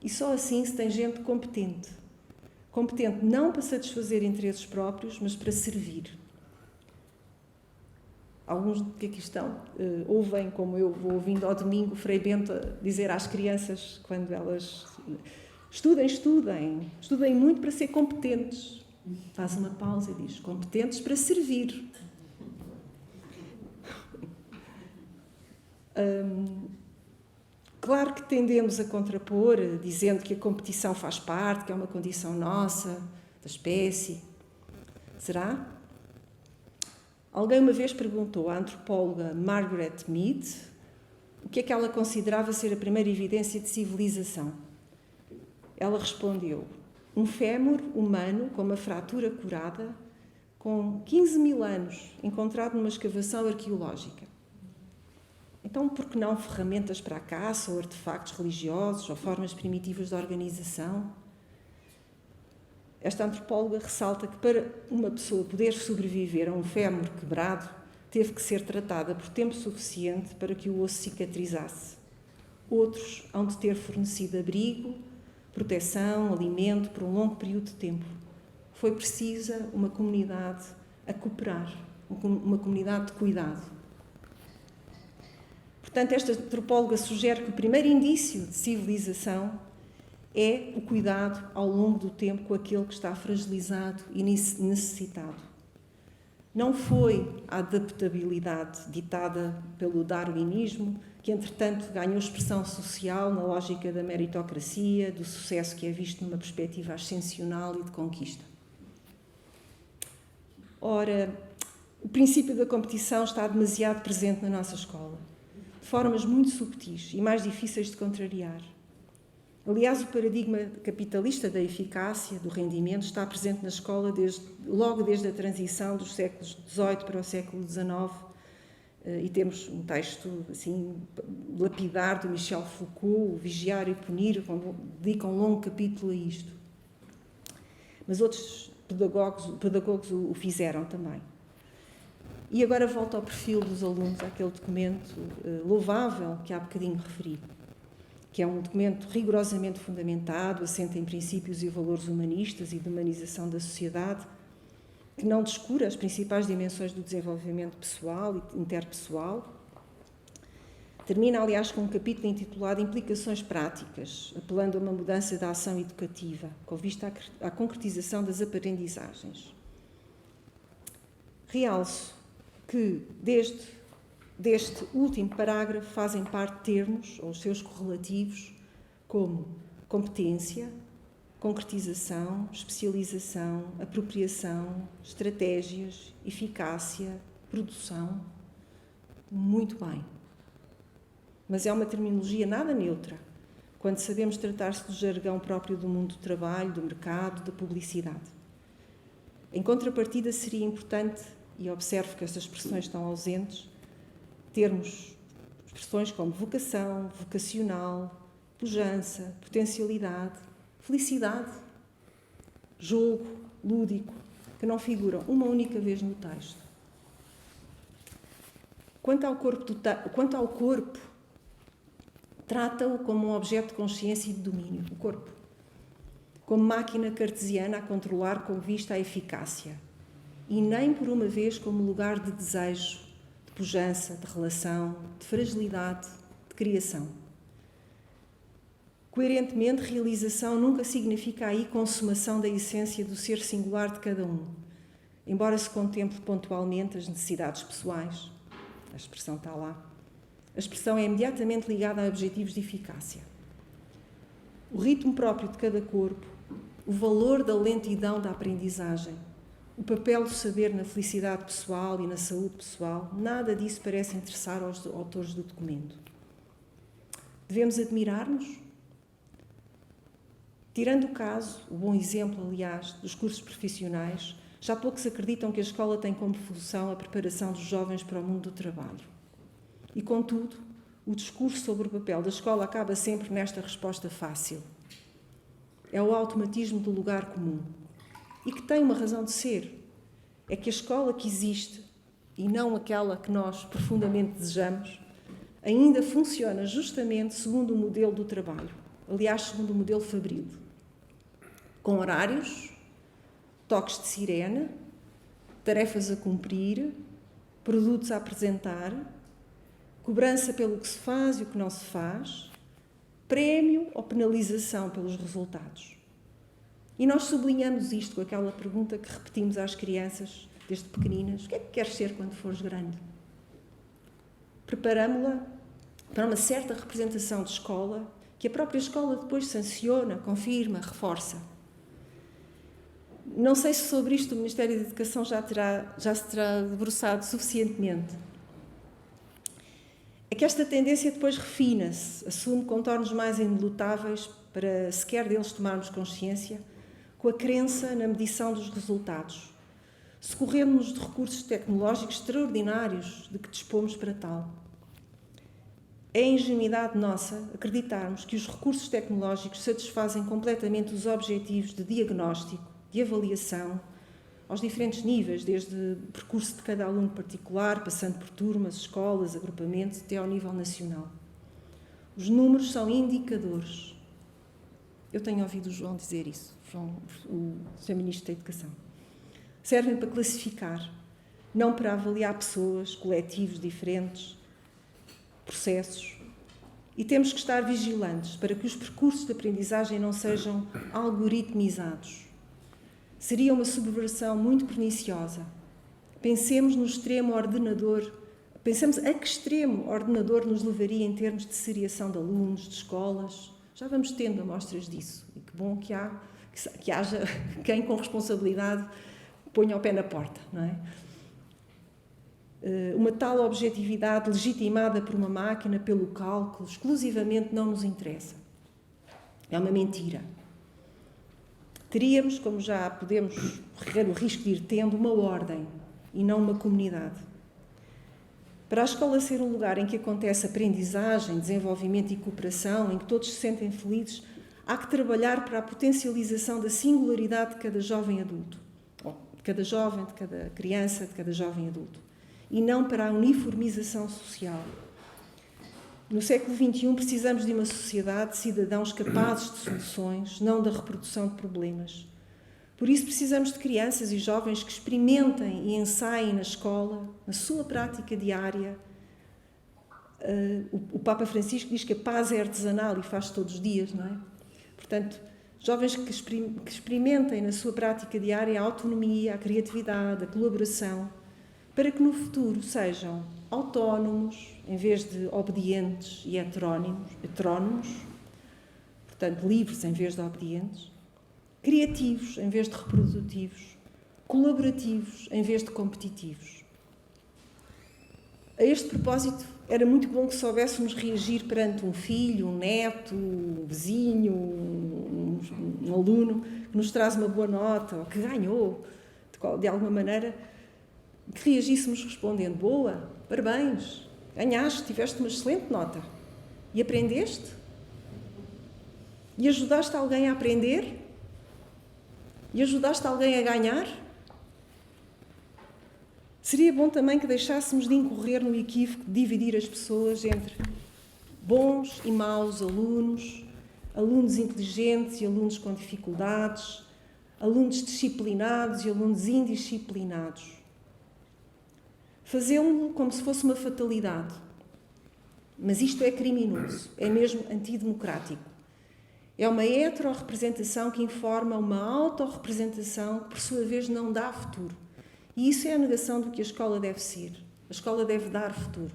E só assim se tem gente competente. Competente não para satisfazer interesses próprios, mas para servir. Alguns que aqui estão ouvem, como eu vou ouvindo ao domingo, Frei Bento dizer às crianças, quando elas estudem muito para ser competentes. Faz uma pausa e diz, competentes para servir. Claro que tendemos a contrapor, dizendo que a competição faz parte, que é uma condição nossa, da espécie. Será? Alguém uma vez perguntou à antropóloga Margaret Mead o que é que ela considerava ser a primeira evidência de civilização. Ela respondeu, um fémur humano com uma fratura curada, com 15 mil anos, encontrado numa escavação arqueológica. Então, por que não ferramentas para a caça, ou artefactos religiosos, ou formas primitivas de organização? Esta antropóloga ressalta que para uma pessoa poder sobreviver a um fémur quebrado, teve que ser tratada por tempo suficiente para que o osso cicatrizasse. Outros hão de ter fornecido abrigo, proteção, alimento por um longo período de tempo. Foi precisa uma comunidade a cooperar, uma comunidade de cuidado. Portanto, esta antropóloga sugere que o primeiro indício de civilização é o cuidado ao longo do tempo com aquele que está fragilizado e necessitado. Não foi a adaptabilidade ditada pelo darwinismo, que entretanto ganhou expressão social na lógica da meritocracia, do sucesso que é visto numa perspectiva ascensional e de conquista. Ora, o princípio da competição está demasiado presente na nossa escola, de formas muito subtis e mais difíceis de contrariar. Aliás, o paradigma capitalista da eficácia, do rendimento, está presente na escola logo desde a transição dos séculos XVIII para o século XIX, e temos um texto assim, lapidar do Michel Foucault, o Vigiar e Punir, dedica um longo capítulo a isto. Mas outros pedagogos o fizeram também. E agora volto ao perfil dos alunos, àquele documento louvável que há bocadinho referi, que é um documento rigorosamente fundamentado, assenta em princípios e valores humanistas e de humanização da sociedade, que não descura as principais dimensões do desenvolvimento pessoal e interpessoal. Termina, aliás, com um capítulo intitulado Implicações Práticas, apelando a uma mudança da ação educativa, com vista à concretização das aprendizagens. Realço que, deste último parágrafo, fazem parte termos, ou os seus correlativos, como competência, concretização, especialização, apropriação, estratégias, eficácia, produção. Muito bem. Mas é uma terminologia nada neutra, quando sabemos tratar-se do jargão próprio do mundo do trabalho, do mercado, da publicidade. Em contrapartida, seria importante, e observo que estas expressões estão ausentes, termos expressões como vocação, vocacional, pujança, potencialidade, felicidade, jogo, lúdico, que não figuram uma única vez no texto. Quanto ao corpo, trata-o como um objeto de consciência e de domínio, o corpo, como máquina cartesiana a controlar com vista à eficácia, e nem por uma vez como lugar de desejo, de pujança, de relação, de fragilidade, de criação. Coerentemente, realização nunca significa aí consumação da essência do ser singular de cada um, embora se contemple pontualmente as necessidades pessoais. A expressão está lá. A expressão é imediatamente ligada a objetivos de eficácia. O ritmo próprio de cada corpo, o valor da lentidão da aprendizagem, o papel do saber na felicidade pessoal e na saúde pessoal, nada disso parece interessar aos autores do documento. Devemos admirar-nos? Tirando o caso, o bom exemplo, aliás, dos cursos profissionais, já poucos acreditam que a escola tem como função a preparação dos jovens para o mundo do trabalho. E, contudo, o discurso sobre o papel da escola acaba sempre nesta resposta fácil. É o automatismo do lugar comum. E que tem uma razão de ser. É que a escola que existe, e não aquela que nós profundamente desejamos, ainda funciona justamente segundo o modelo do trabalho. Aliás, segundo o modelo fabril. Com horários, toques de sirene, tarefas a cumprir, produtos a apresentar, cobrança pelo que se faz e o que não se faz, prémio ou penalização pelos resultados. E nós sublinhamos isto com aquela pergunta que repetimos às crianças, desde pequeninas: o que é que queres ser quando fores grande? Preparamo-la para uma certa representação de escola, que a própria escola depois sanciona, confirma, reforça. Não sei se sobre isto o Ministério da Educação já se terá debruçado suficientemente. É que esta tendência depois refina-se, assume contornos mais inelutáveis para sequer deles tomarmos consciência, com a crença na medição dos resultados, socorrendo-nos de recursos tecnológicos extraordinários de que dispomos para tal. É a ingenuidade nossa acreditarmos que os recursos tecnológicos satisfazem completamente os objetivos de diagnóstico, de avaliação, aos diferentes níveis, desde o percurso de cada aluno particular, passando por turmas, escolas, agrupamentos, até ao nível nacional. Os números são indicadores. Eu tenho ouvido o João dizer isso, o Sr. Ministro da Educação. Servem para classificar, não para avaliar pessoas, coletivos diferentes, processos. E temos que estar vigilantes para que os percursos de aprendizagem não sejam algoritmizados. Seria uma subversão muito perniciosa. Pensemos no extremo ordenador, pensemos a que extremo o ordenador nos levaria em termos de seriação de alunos, de escolas. Já vamos tendo amostras disso. E que bom que haja quem com responsabilidade ponha o pé na porta, não é? Uma tal objetividade legitimada por uma máquina, pelo cálculo, exclusivamente não nos interessa. É uma mentira. Teríamos, como já podemos correr o risco de ir tendo, uma ordem e não uma comunidade. Para a escola ser um lugar em que acontece aprendizagem, desenvolvimento e cooperação, em que todos se sentem felizes, há que trabalhar para a potencialização da singularidade de cada jovem adulto, de cada jovem, de cada criança, de cada jovem adulto, e não para a uniformização social. No século XXI precisamos de uma sociedade de cidadãos capazes de soluções, não da reprodução de problemas. Por isso precisamos de crianças e jovens que experimentem e ensaiem na escola, na sua prática diária. O Papa Francisco diz que a paz é artesanal e faz todos os dias, não é? Portanto, jovens que experimentem na sua prática diária a autonomia, a criatividade, a colaboração, para que no futuro sejam autónomos, em vez de obedientes e heterónomos, portanto, livres em vez de obedientes, criativos em vez de reprodutivos, colaborativos em vez de competitivos. A este propósito, era muito bom que soubéssemos reagir perante um filho, um neto, um vizinho, um aluno que nos traz uma boa nota ou que ganhou, de alguma maneira, que reagíssemos respondendo: boa, parabéns, ganhaste, tiveste uma excelente nota. E aprendeste? E ajudaste alguém a aprender? E ajudaste alguém a ganhar? Seria bom também que deixássemos de incorrer no equívoco de dividir as pessoas entre bons e maus alunos, alunos inteligentes e alunos com dificuldades, alunos disciplinados e alunos indisciplinados. Fazê-lo como se fosse uma fatalidade. Mas isto é criminoso, é mesmo antidemocrático. É uma heterorrepresentação que informa uma autorrepresentação que, por sua vez, não dá futuro. E isso é a negação do que a escola deve ser. A escola deve dar futuro.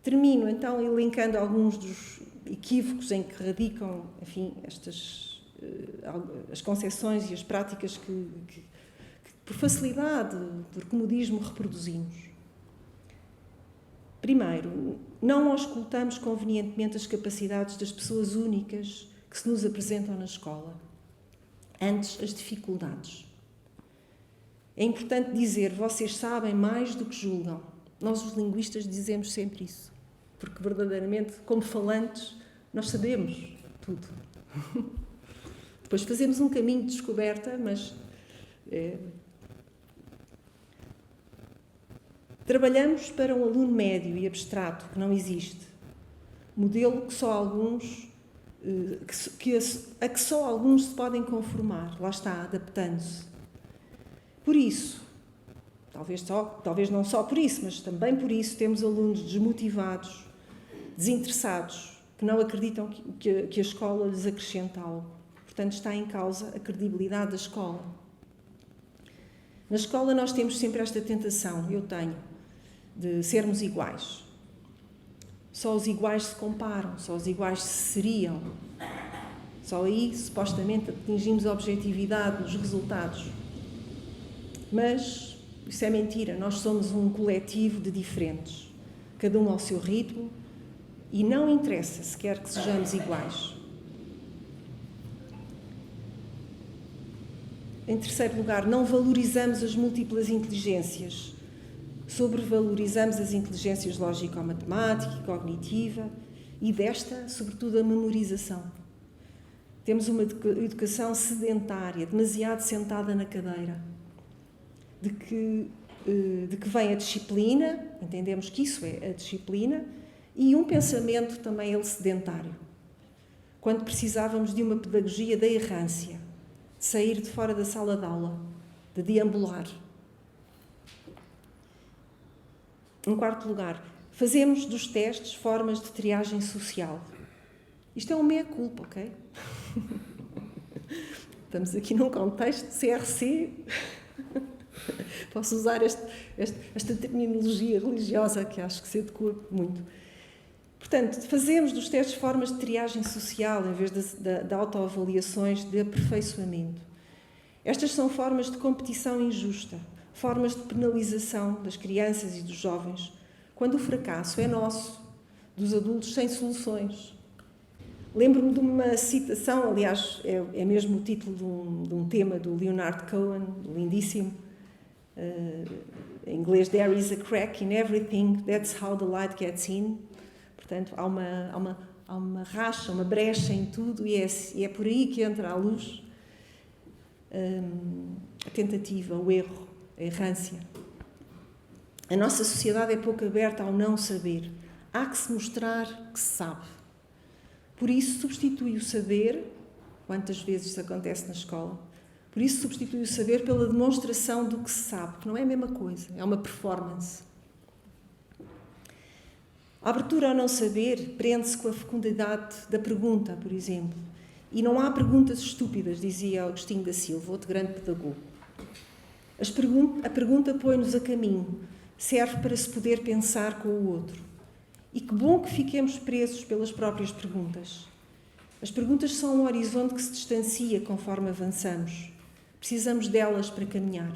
Termino, então, elencando alguns dos equívocos em que radicam, enfim, as concepções e as práticas que por facilidade, por comodismo, reproduzimos. Primeiro, não auscultamos convenientemente as capacidades das pessoas únicas que se nos apresentam na escola. Antes, as dificuldades. É importante dizer: vocês sabem mais do que julgam. Nós, os linguistas, dizemos sempre isso. Porque, verdadeiramente, como falantes, nós sabemos tudo. Depois fazemos um caminho de descoberta, mas... Trabalhamos para um aluno médio e abstrato, que não existe. Modelo que só alguns... a que só alguns se podem conformar. Lá está, adaptando-se. Por isso, talvez não só por isso, mas também por isso, temos alunos desmotivados, desinteressados, que não acreditam que a escola lhes acrescenta algo. Portanto, está em causa a credibilidade da escola. Na escola nós temos sempre esta tentação, eu tenho, de sermos iguais. Só os iguais se comparam, só os iguais se seriam. Só aí, supostamente, atingimos a objetividade nos resultados. Mas isso é mentira, nós somos um coletivo de diferentes, cada um ao seu ritmo, e não interessa sequer que sejamos iguais. Em terceiro lugar, não valorizamos as múltiplas inteligências, sobrevalorizamos as inteligências lógico-matemática e cognitiva, e desta, sobretudo, a memorização. Temos uma educação sedentária, demasiado sentada na cadeira. De que vem a disciplina, entendemos que isso é a disciplina, e um pensamento também ele sedentário. Quando precisávamos de uma pedagogia da errância, de sair de fora da sala de aula, de deambular. Em quarto lugar, Fazemos dos testes formas de triagem social. Isto é um meia-culpa, ok? Estamos aqui num contexto de CRC. Posso usar esta terminologia religiosa que acho que se adequa muito. Portanto, fazemos dos testes formas de triagem social em vez de autoavaliações de aperfeiçoamento. Estas são formas de competição injusta, formas de penalização das crianças e dos jovens, quando o fracasso é nosso, dos adultos sem soluções. Lembro-me de uma citação, aliás, é mesmo o título de um tema do Leonard Cohen, lindíssimo, em inglês, "There is a crack in everything, that's how the light gets in." Portanto, há uma racha, uma brecha em tudo e é por aí que entra a luz, a tentativa, o erro, a errância. A nossa sociedade é pouco aberta ao não saber. Há que se mostrar que se sabe. Por isso substitui o saber, quantas vezes isso acontece na escola, por isso substitui o saber pela demonstração do que se sabe, que não é a mesma coisa, é uma performance. A abertura ao não saber prende-se com a fecundidade da pergunta, por exemplo. E não há perguntas estúpidas, dizia Agostinho da Silva, outro grande pedagogo. A pergunta põe-nos a caminho, serve para se poder pensar com o outro. E que bom que fiquemos presos pelas próprias perguntas. As perguntas são um horizonte que se distancia conforme avançamos. Precisamos delas para caminhar.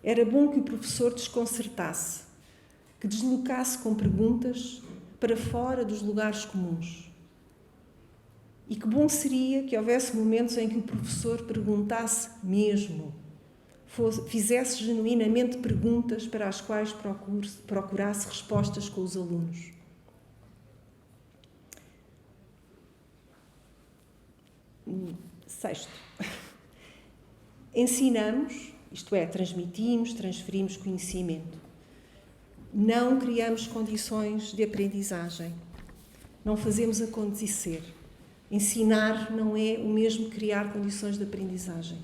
Era bom que o professor desconcertasse, que deslocasse com perguntas para fora dos lugares comuns. E que bom seria que houvesse momentos em que o professor perguntasse mesmo, fizesse genuinamente perguntas para as quais procurasse respostas com os alunos. Sexto, ensinamos, isto é, transmitimos, transferimos conhecimento. Não criamos condições de aprendizagem. Não fazemos acontecer. Ensinar não é o mesmo que criar condições de aprendizagem.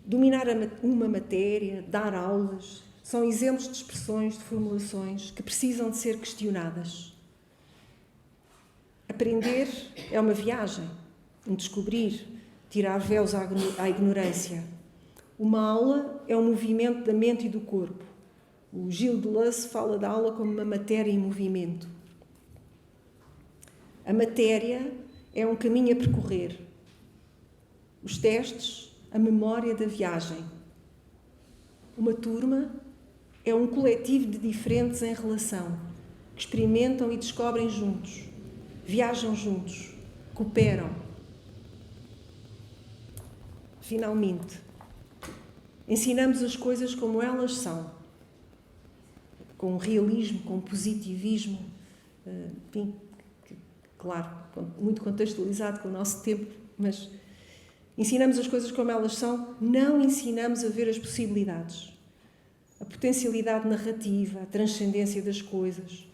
Dominar uma matéria, dar aulas, são exemplos de expressões, de formulações que precisam de ser questionadas. Aprender é uma viagem, um descobrir, tirar véus à ignorância. Uma aula é um movimento da mente e do corpo. O Gilles Deleuze fala da aula como uma matéria em movimento. A matéria é um caminho a percorrer. Os testes, a memória da viagem. Uma turma é um coletivo de diferentes em relação, que experimentam e descobrem juntos, viajam juntos, cooperam. Finalmente, ensinamos as coisas como elas são, com realismo, com positivismo, enfim, claro, muito contextualizado com o nosso tempo, mas ensinamos as coisas como elas são, não ensinamos a ver as possibilidades, a potencialidade narrativa, a transcendência das coisas.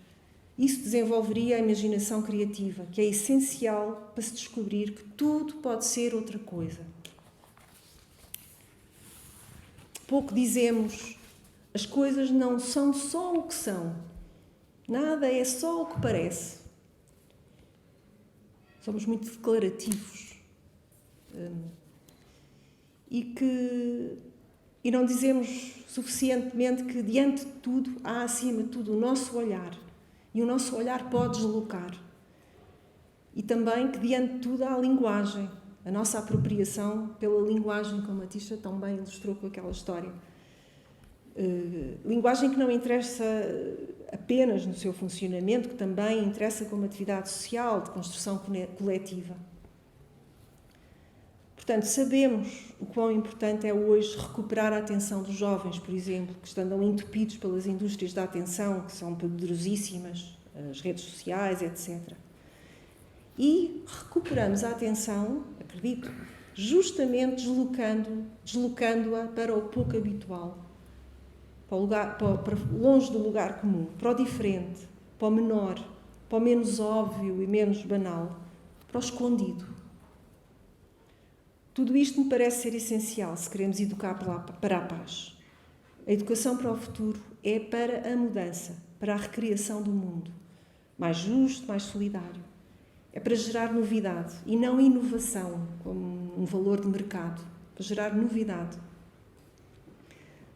Isso desenvolveria a imaginação criativa, que é essencial para se descobrir que tudo pode ser outra coisa. Pouco dizemos, as coisas não são só o que são, nada é só o que parece. Somos muito declarativos. E não dizemos suficientemente que, diante de tudo, há, acima de tudo, o nosso olhar. E o nosso olhar pode deslocar. E também que, diante de tudo, há a linguagem. A nossa apropriação pela linguagem, como a Tisha tão bem ilustrou com aquela história. Linguagem que não interessa apenas no seu funcionamento, que também interessa como atividade social, de construção coletiva. Portanto, sabemos o quão importante é hoje recuperar a atenção dos jovens, por exemplo, que estão entupidos pelas indústrias da atenção, que são poderosíssimas, as redes sociais, etc. E recuperamos a atenção, acredito, justamente deslocando-a para o pouco habitual, para longe do lugar comum, para o diferente, para o menor, para o menos óbvio e menos banal, para o escondido. Tudo isto me parece ser essencial se queremos educar para a paz. A educação para o futuro é para a mudança, para a recriação do mundo. Mais justo, mais solidário. É para gerar novidade e não inovação como um valor de mercado. Para gerar novidade.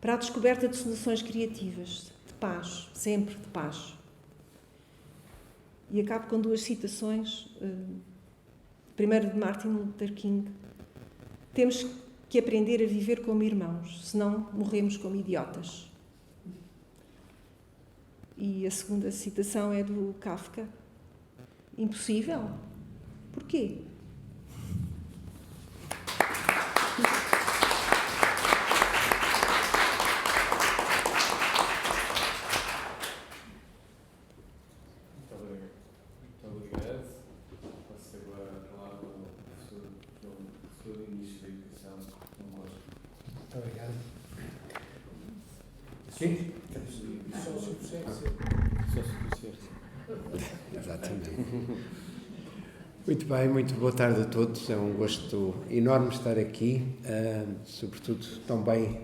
Para a descoberta de soluções criativas, de paz, sempre de paz. E acabo com 2 citações. Primeiro de Martin Luther King. Temos que aprender a viver como irmãos, senão morremos como idiotas. E a segunda citação é do Kafka. Impossível? Porquê? Muito obrigado. Passo agora a palavra ao professor João, professor de Início da Educação, João Costa. Muito obrigado. Sim? Exatamente. Muito bem, muito boa tarde a todos. É um gosto enorme estar aqui, sobretudo tão bem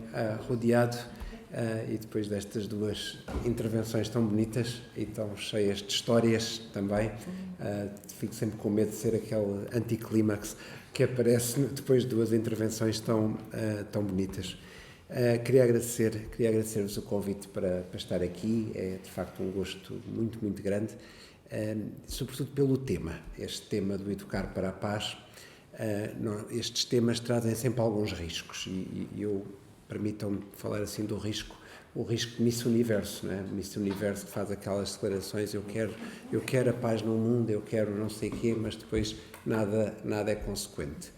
rodeado e depois destas 2 intervenções tão bonitas e tão cheias de histórias também. Fico sempre com medo de ser aquele anticlímax que aparece depois de 2 intervenções tão bonitas. Queria agradecer-vos o convite para estar aqui. É de facto um gosto muito, muito grande, sobretudo pelo tema, este tema do educar para a paz. Estes temas trazem sempre alguns riscos e eu, permitam-me falar assim do risco, o risco Miss Universo, não é? Miss Universo que faz aquelas declarações, eu quero a paz no mundo, eu quero não sei o quê, mas depois nada é consequente.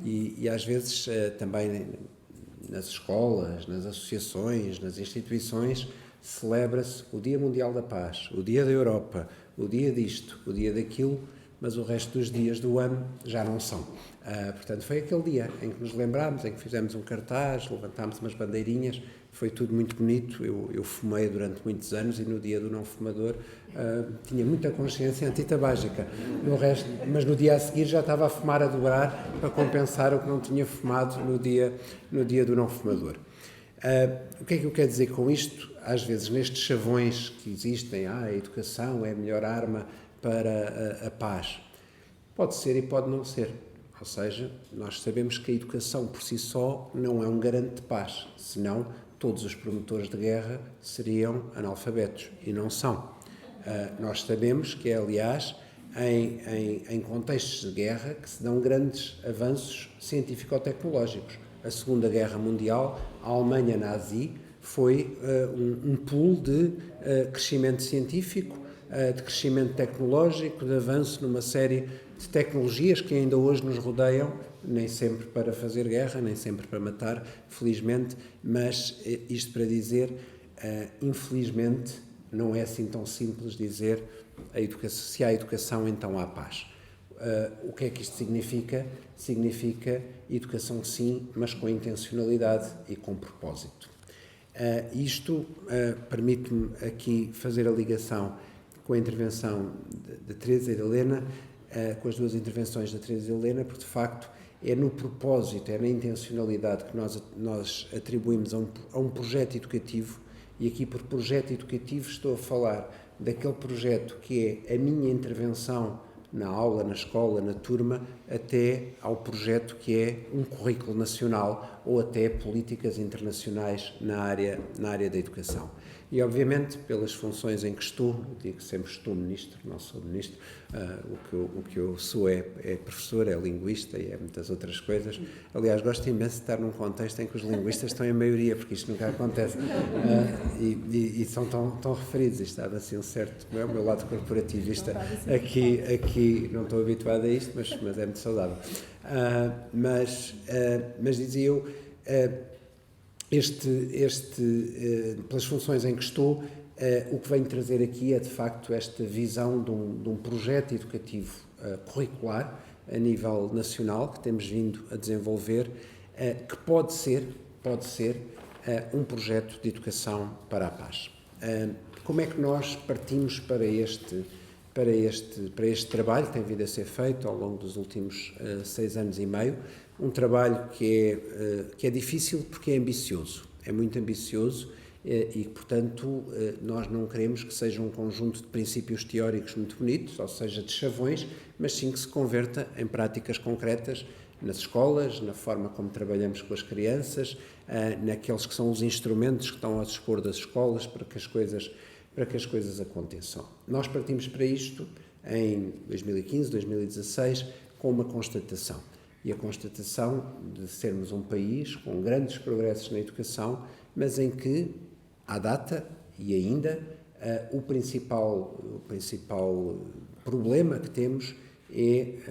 E às vezes também nas escolas, nas associações, nas instituições, celebra-se o Dia Mundial da Paz, o Dia da Europa, o dia disto, o dia daquilo, mas o resto dos dias do ano já não são. Portanto, foi aquele dia em que nos lembrámos, em que fizemos um cartaz, levantámos umas bandeirinhas, foi tudo muito bonito. Eu fumei durante muitos anos e no dia do não fumador tinha muita consciência antitabágica. Mas no dia a seguir já estava a fumar a dobrar para compensar o que não tinha fumado no dia do não fumador. O que é que eu quero dizer com isto? Às vezes, nestes chavões que existem, a educação é a melhor arma para a paz. Pode ser e pode não ser. Ou seja, nós sabemos que a educação por si só não é um garante de paz, senão todos os promotores de guerra seriam analfabetos, e não são. Nós sabemos que é, aliás, em contextos de guerra que se dão grandes avanços científico-tecnológicos. A Segunda Guerra Mundial, a Alemanha nazi, foi um pool de crescimento científico, de crescimento tecnológico, de avanço numa série de tecnologias que ainda hoje nos rodeiam, nem sempre para fazer guerra, nem sempre para matar, felizmente, mas isto para dizer, infelizmente, não é assim tão simples dizer se há educação, então há paz. O que é que isto significa? Significa educação sim, mas com intencionalidade e com propósito. Isto permite-me aqui fazer a ligação com a intervenção de Teresa e de Helena, com as 2 intervenções da Teresa e Helena, porque de facto é no propósito, é na intencionalidade que nós atribuímos a um projeto educativo, e aqui por projeto educativo estou a falar daquele projeto que é a minha intervenção na aula, na escola, na turma, até ao projeto que é um currículo nacional ou até políticas internacionais na área da educação. E, obviamente, pelas funções em que estou, digo que sempre estou ministro, não sou ministro, o que eu sou é professor, é linguista e é muitas outras coisas. Aliás, gosto imenso de estar num contexto em que os linguistas estão em maioria, porque isto nunca acontece. E são tão referidos. Isto estava assim um certo... É o meu lado corporativista. Aqui não estou habituado a isto, mas é muito saudável. Mas dizia eu... pelas funções em que estou, o que venho trazer aqui é, de facto, esta visão de um projeto educativo curricular a nível nacional que temos vindo a desenvolver, que pode ser um projeto de educação para a paz. Como é que nós partimos para este trabalho que tem vindo a ser feito ao longo dos últimos 6 anos e meio? Um trabalho que é difícil porque é ambicioso, é muito ambicioso e, portanto, nós não queremos que seja um conjunto de princípios teóricos muito bonitos, ou seja, de chavões, mas sim que se converta em práticas concretas nas escolas, na forma como trabalhamos com as crianças, naqueles que são os instrumentos que estão ao dispor das escolas para que as coisas aconteçam. Nós partimos para isto em 2015, 2016, com uma constatação. E a constatação de sermos um país com grandes progressos na educação, mas em que, à data e ainda, o principal problema que temos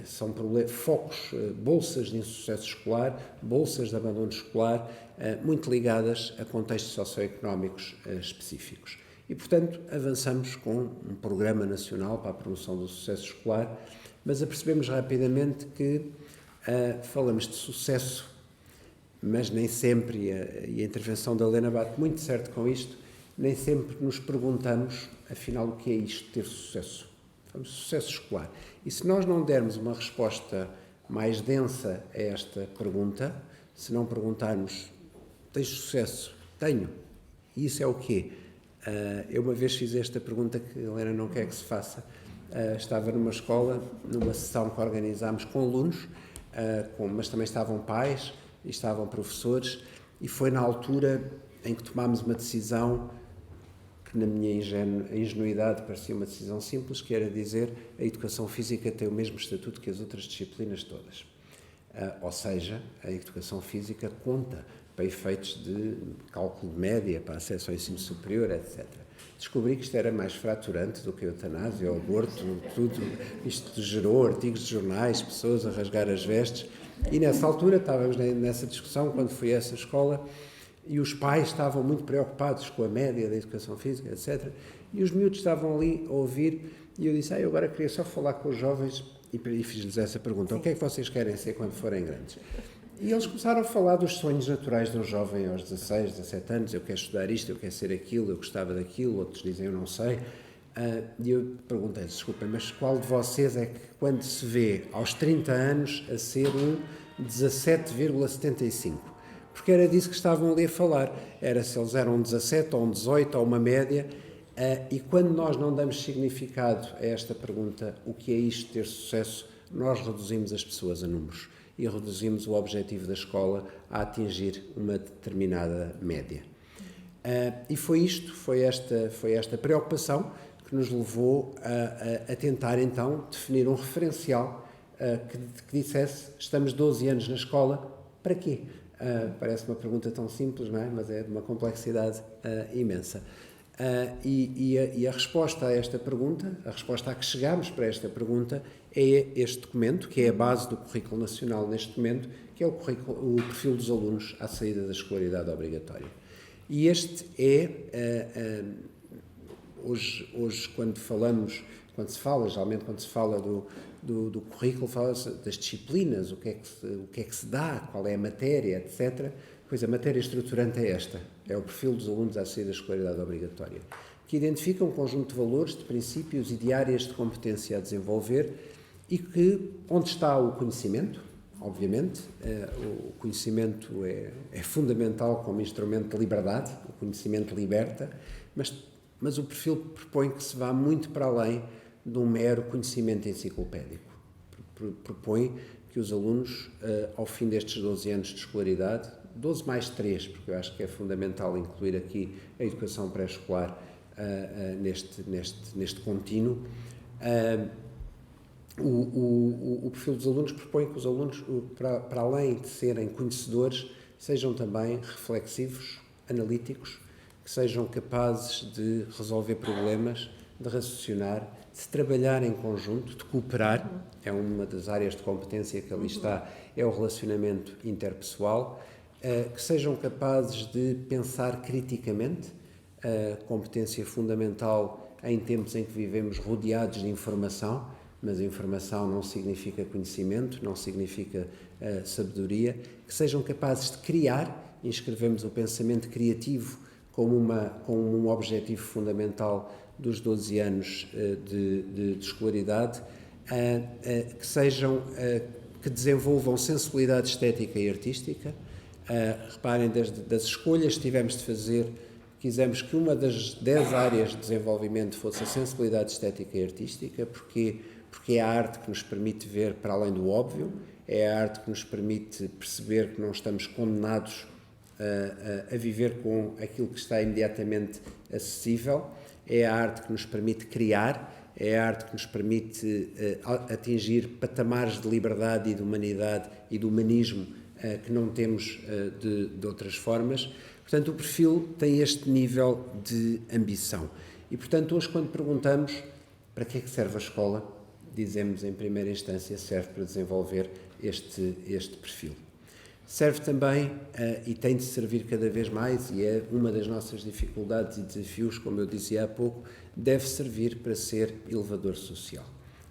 são focos, bolsas de insucesso escolar, bolsas de abandono escolar, muito ligadas a contextos socioeconómicos específicos. E, portanto, avançamos com um programa nacional para a promoção do sucesso escolar, mas apercebemos rapidamente que falamos de sucesso, mas nem sempre, e a intervenção da Helena bate muito certo com isto, nem sempre nos perguntamos, afinal, o que é isto, ter sucesso? Falamos de sucesso escolar. E se nós não dermos uma resposta mais densa a esta pergunta, se não perguntarmos, tens sucesso? Tenho. E isso é o quê? Eu uma vez fiz esta pergunta que a Helena não quer que se faça. Estava numa escola, numa sessão que organizámos com alunos, mas também estavam pais e estavam professores, e foi na altura em que tomámos uma decisão que, na minha ingenuidade, parecia uma decisão simples, que era dizer a educação física tem o mesmo estatuto que as outras disciplinas todas. Ou seja, a educação física conta para efeitos de cálculo de média, para acesso ao ensino superior, etc. Descobri que isto era mais fraturante do que a eutanásia, o aborto, tudo. Isto gerou artigos de jornais, pessoas a rasgar as vestes. E nessa altura estávamos nessa discussão, quando fui a essa escola, e os pais estavam muito preocupados com a média da educação física, etc. E os miúdos estavam ali a ouvir, e eu disse, eu agora queria só falar com os jovens, e fiz-lhes essa pergunta, o que é que vocês querem ser quando forem grandes? E eles começaram a falar dos sonhos naturais de um jovem aos 16, 17 anos, eu quero estudar isto, eu quero ser aquilo, eu gostava daquilo, outros dizem eu não sei. E eu perguntei-lhes, desculpem, mas qual de vocês é que, quando se vê aos 30 anos, a ser um 17,75? Porque era disso que estavam ali a falar, era se eles eram um 17 ou um 18 ou uma média, e quando nós não damos significado a esta pergunta, o que é isto ter sucesso, nós reduzimos as pessoas a números e reduzimos o objetivo da escola a atingir uma determinada média. E foi esta preocupação que nos levou a tentar, então, definir um referencial que dissesse, estamos 12 anos na escola, para quê? Parece uma pergunta tão simples, não é? Mas é de uma complexidade imensa. E a resposta a esta pergunta, a resposta a que chegámos para esta pergunta, é este documento, que é a base do Currículo Nacional neste momento, que é o perfil dos alunos à saída da escolaridade obrigatória. E este é, hoje quando se fala do currículo, fala-se das disciplinas, o que é que se dá, qual é a matéria, etc. Pois a matéria estruturante é esta, é o perfil dos alunos à saída da escolaridade obrigatória, que identifica um conjunto de valores, de princípios e de áreas de competência a desenvolver e que, onde está o conhecimento, obviamente, o conhecimento é fundamental como instrumento de liberdade, o conhecimento liberta, mas o perfil propõe que se vá muito para além de um mero conhecimento enciclopédico. Propõe que os alunos, ao fim destes 12 anos de escolaridade, 12 mais 3, porque eu acho que é fundamental incluir aqui a educação pré-escolar neste contínuo, o perfil dos alunos propõe que os alunos, para além de serem conhecedores, sejam também reflexivos, analíticos, que sejam capazes de resolver problemas, de raciocinar, de trabalhar em conjunto, de cooperar, é uma das áreas de competência que ali está, é o relacionamento interpessoal, que sejam capazes de pensar criticamente, competência fundamental em tempos em que vivemos rodeados de informação, mas a informação não significa conhecimento, não significa sabedoria, que sejam capazes de criar, inscrevemos o pensamento criativo como um objetivo fundamental dos 12 anos de escolaridade, que desenvolvam sensibilidade estética e artística. Reparem, das escolhas que tivemos de fazer quisemos que uma das 10 áreas de desenvolvimento fosse a sensibilidade estética e artística, porque é a arte que nos permite ver para além do óbvio, é a arte que nos permite perceber que não estamos condenados a viver com aquilo que está imediatamente acessível, é a arte que nos permite criar, é a arte que nos permite atingir patamares de liberdade e de humanidade e de humanismo que não temos de outras formas. Portanto, o perfil tem este nível de ambição. E, portanto, hoje, quando perguntamos para que é que serve a escola, dizemos, em primeira instância, serve para desenvolver este perfil. Serve também, e tem de servir cada vez mais, e é uma das nossas dificuldades e desafios, como eu dizia há pouco, deve servir para ser elevador social,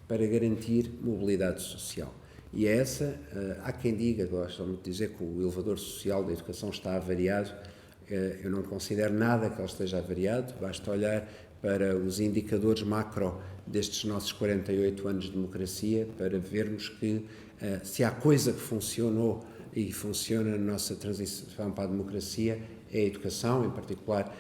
para garantir mobilidade social. E é essa, há quem diga, gostam de dizer que o elevador social da educação está avariado. Eu não considero nada que ele esteja avariado, basta olhar para os indicadores macro destes nossos 48 anos de democracia para vermos que se há coisa que funcionou e funciona na nossa transição para a democracia é a educação, em particular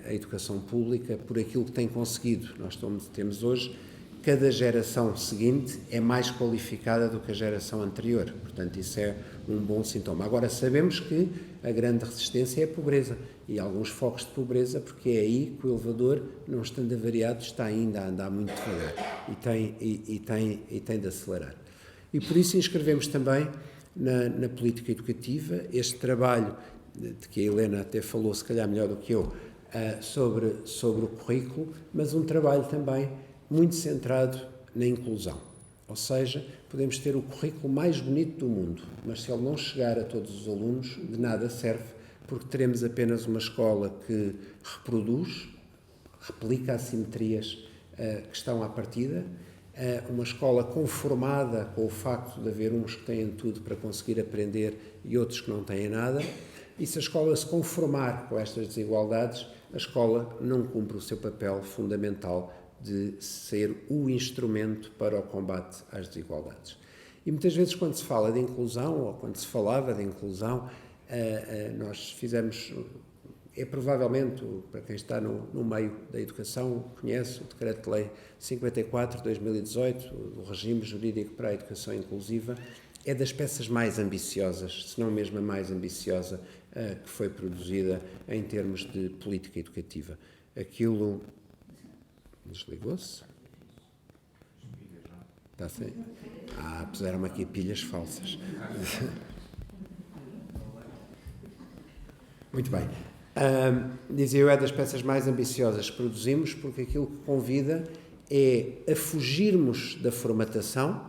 a educação pública, por aquilo que tem conseguido. Nós temos hoje, cada geração seguinte é mais qualificada do que a geração anterior, portanto isso é um bom sintoma. Agora sabemos que a grande resistência é a pobreza e alguns focos de pobreza, porque é aí que o elevador, não estando avariado, está ainda a andar muito devagar e tem de acelerar. E por isso inscrevemos também na política educativa este trabalho de que a Helena até falou, se calhar melhor do que eu, sobre o currículo, mas um trabalho também muito centrado na inclusão. Ou seja, podemos ter o currículo mais bonito do mundo, mas se ele não chegar a todos os alunos, de nada serve, porque teremos apenas uma escola que reproduz, replica assimetrias que estão à partida, uma escola conformada com o facto de haver uns que têm tudo para conseguir aprender e outros que não têm nada, e se a escola se conformar com estas desigualdades, a escola não cumpre o seu papel fundamental de ser o instrumento para o combate às desigualdades. E muitas vezes quando se fala de inclusão, ou quando se falava de inclusão, nós fizemos, provavelmente, para quem está no meio da educação, conhece o Decreto-Lei 54 de 2018, do regime jurídico para a educação inclusiva, é das peças mais ambiciosas, se não mesmo a mais ambiciosa, que foi produzida em termos de política educativa. Aquilo... Desligou-se? Está assim? Puseram-me aqui pilhas falsas. Muito bem. Dizia eu, é das peças mais ambiciosas que produzimos, porque aquilo que convida é a fugirmos da formatação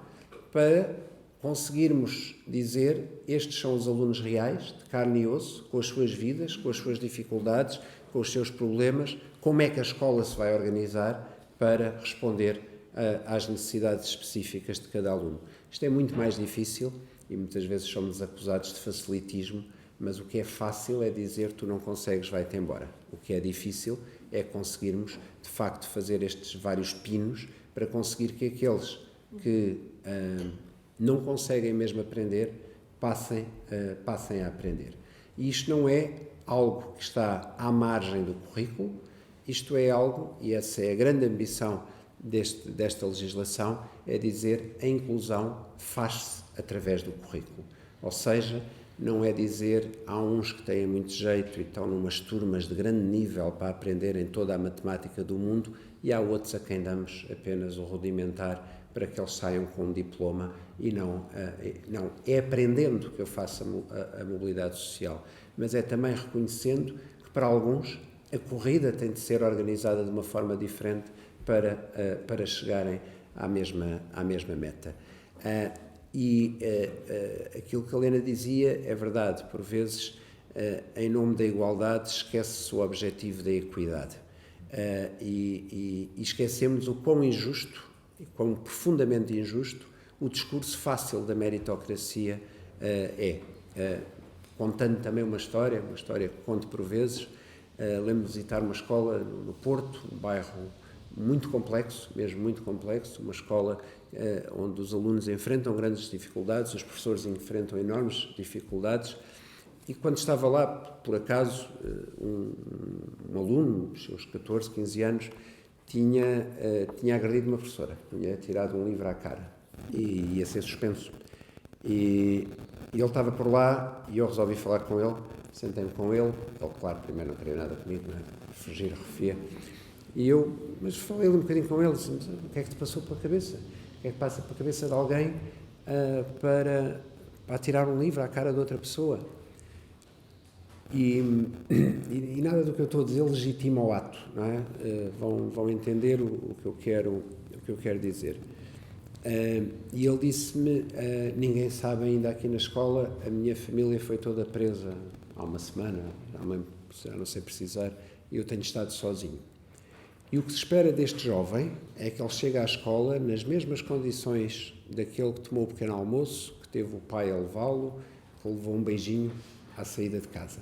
para conseguirmos dizer estes são os alunos reais, de carne e osso, com as suas vidas, com as suas dificuldades, com os seus problemas, como é que a escola se vai organizar para responder às necessidades específicas de cada aluno. Isto é muito mais difícil e muitas vezes somos acusados de facilitismo, mas o que é fácil é dizer tu não consegues, vai-te embora. O que é difícil é conseguirmos, de facto, fazer estes vários pinos para conseguir que aqueles que não conseguem mesmo aprender passem a aprender. E isto não é algo que está à margem do currículo, isto é algo, e essa é a grande ambição desta legislação, é dizer a inclusão faz-se através do currículo. Ou seja, não é dizer há uns que têm muito jeito e estão numas turmas de grande nível para aprenderem toda a matemática do mundo e há outros a quem damos apenas o rudimentar para que eles saiam com um diploma e não é aprendendo que eu faço a mobilidade social, mas é também reconhecendo que para alguns a corrida tem de ser organizada de uma forma diferente para chegarem à mesma meta. Aquilo que a Helena dizia é verdade, por vezes, em nome da igualdade, esquece-se o objetivo da equidade. E esquecemos o quão injusto, e quão profundamente injusto, o discurso fácil da meritocracia é. Contando também uma história que conto por vezes, lembro-me de visitar uma escola no Porto, um bairro muito complexo, mesmo muito complexo, uma escola onde os alunos enfrentam grandes dificuldades, os professores enfrentam enormes dificuldades E quando estava lá, por acaso, um aluno, dos seus 14, 15 anos, tinha agredido uma professora, tinha tirado um livro à cara e ia ser suspenso. E ele estava por lá e eu resolvi falar com ele, sentei-me com ele, claro, primeiro não queria nada comigo, não é? Fugir, refia. Mas falei um bocadinho com ele, disse, o que é que te passou pela cabeça? O que é que passa pela cabeça de alguém para tirar um livro à cara de outra pessoa? E nada do que eu estou a dizer legitima o ato, não é? Vão entender o que eu quero dizer. E ele disse-me, ninguém sabe ainda aqui na escola, a minha família foi toda presa há uma semana, já não sei precisar, e eu tenho estado sozinho. E o que se espera deste jovem é que ele chegue à escola nas mesmas condições daquele que tomou o pequeno almoço, que teve o pai a levá-lo, que levou um beijinho à saída de casa.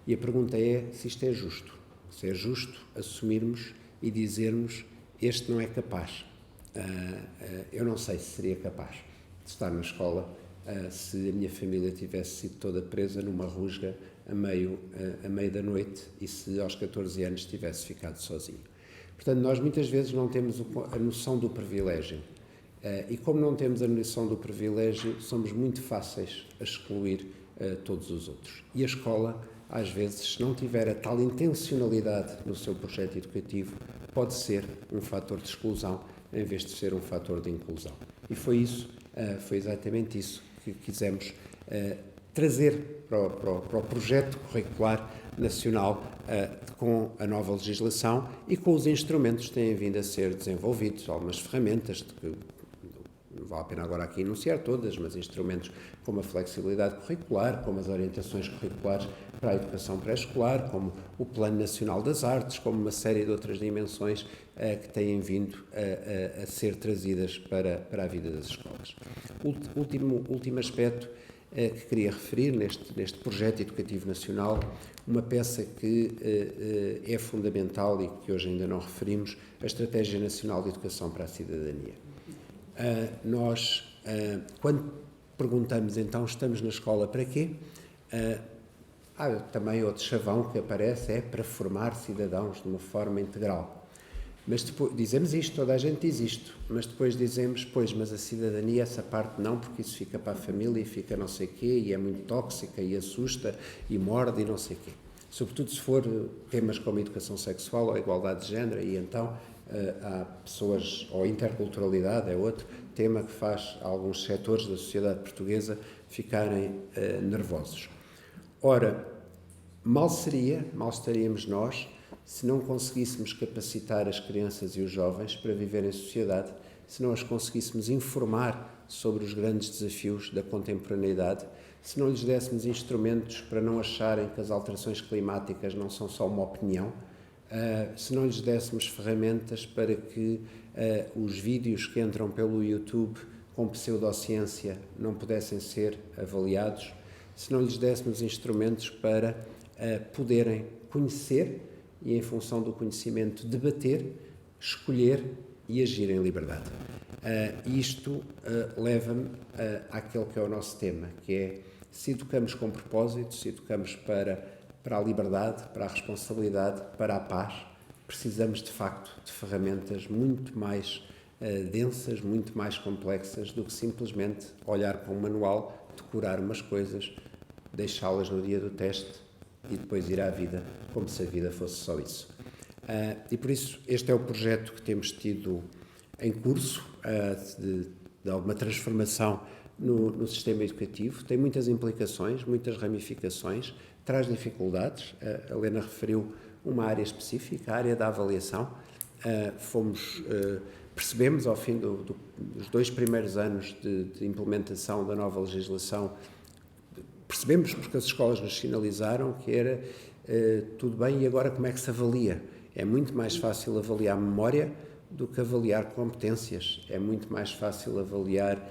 E a pergunta é se isto é justo. Se é justo assumirmos e dizermos este não é capaz. Eu não sei se seria capaz de estar na escola se a minha família tivesse sido toda presa numa rusga a meio da noite e se aos 14 anos tivesse ficado sozinho. Portanto, nós muitas vezes não temos a noção do privilégio. E como não temos a noção do privilégio, somos muito fáceis a excluir todos os outros. E a escola, às vezes, se não tiver a tal intencionalidade no seu projeto educativo, pode ser um fator de exclusão em vez de ser um fator de inclusão. E foi exatamente isso que quisemos trazer para o projeto curricular nacional com a nova legislação e com os instrumentos que têm vindo a ser desenvolvidos, algumas ferramentas que não vale a pena agora aqui enunciar todas, mas instrumentos como a flexibilidade curricular, como as orientações curriculares para a educação pré-escolar, como o Plano Nacional das Artes, como uma série de outras dimensões que têm vindo a ser trazidas para a vida das escolas. Último aspecto que queria referir neste projeto educativo nacional, uma peça que é fundamental e que hoje ainda não referimos, a Estratégia Nacional de Educação para a Cidadania. Nós, quando perguntamos então, estamos na escola para quê? Também outro chavão que aparece é para formar cidadãos de uma forma integral. Mas depois, dizemos isto, toda a gente diz isto, mas depois dizemos, mas a cidadania, essa parte não, porque isso fica para a família e fica não sei quê, e é muito tóxica, e assusta, e morde, e não sei quê. Sobretudo se for temas como educação sexual ou igualdade de género, e então há pessoas, ou interculturalidade é outro tema que faz alguns setores da sociedade portuguesa ficarem nervosos. Ora, mal estaríamos nós se não conseguíssemos capacitar as crianças e os jovens para viver em sociedade, se não as conseguíssemos informar sobre os grandes desafios da contemporaneidade, se não lhes dessemos instrumentos para não acharem que as alterações climáticas não são só uma opinião, se não lhes dessemos ferramentas para que os vídeos que entram pelo YouTube com pseudociência não pudessem ser avaliados, se não lhes dessemos instrumentos para poderem conhecer e, em função do conhecimento, debater, escolher e agir em liberdade. Isto leva-me àquele que é o nosso tema, que é, se educamos com propósito, se educamos para a liberdade, para a responsabilidade, para a paz, precisamos, de facto, de ferramentas muito mais densas, muito mais complexas do que simplesmente olhar para um manual, decorar umas coisas, deixá-las no dia do teste e depois ir à vida, como se a vida fosse só isso. E por isso, este é o projeto que temos tido em curso de alguma transformação no sistema educativo. Tem muitas implicações, muitas ramificações, traz dificuldades. A Helena referiu uma área específica, a área da avaliação. Percebemos, ao fim dos 2 primeiros anos de implementação da nova legislação, percebemos, porque as escolas nos sinalizaram, que era tudo bem, e agora como é que se avalia? É muito mais fácil avaliar memória do que avaliar competências. É muito mais fácil avaliar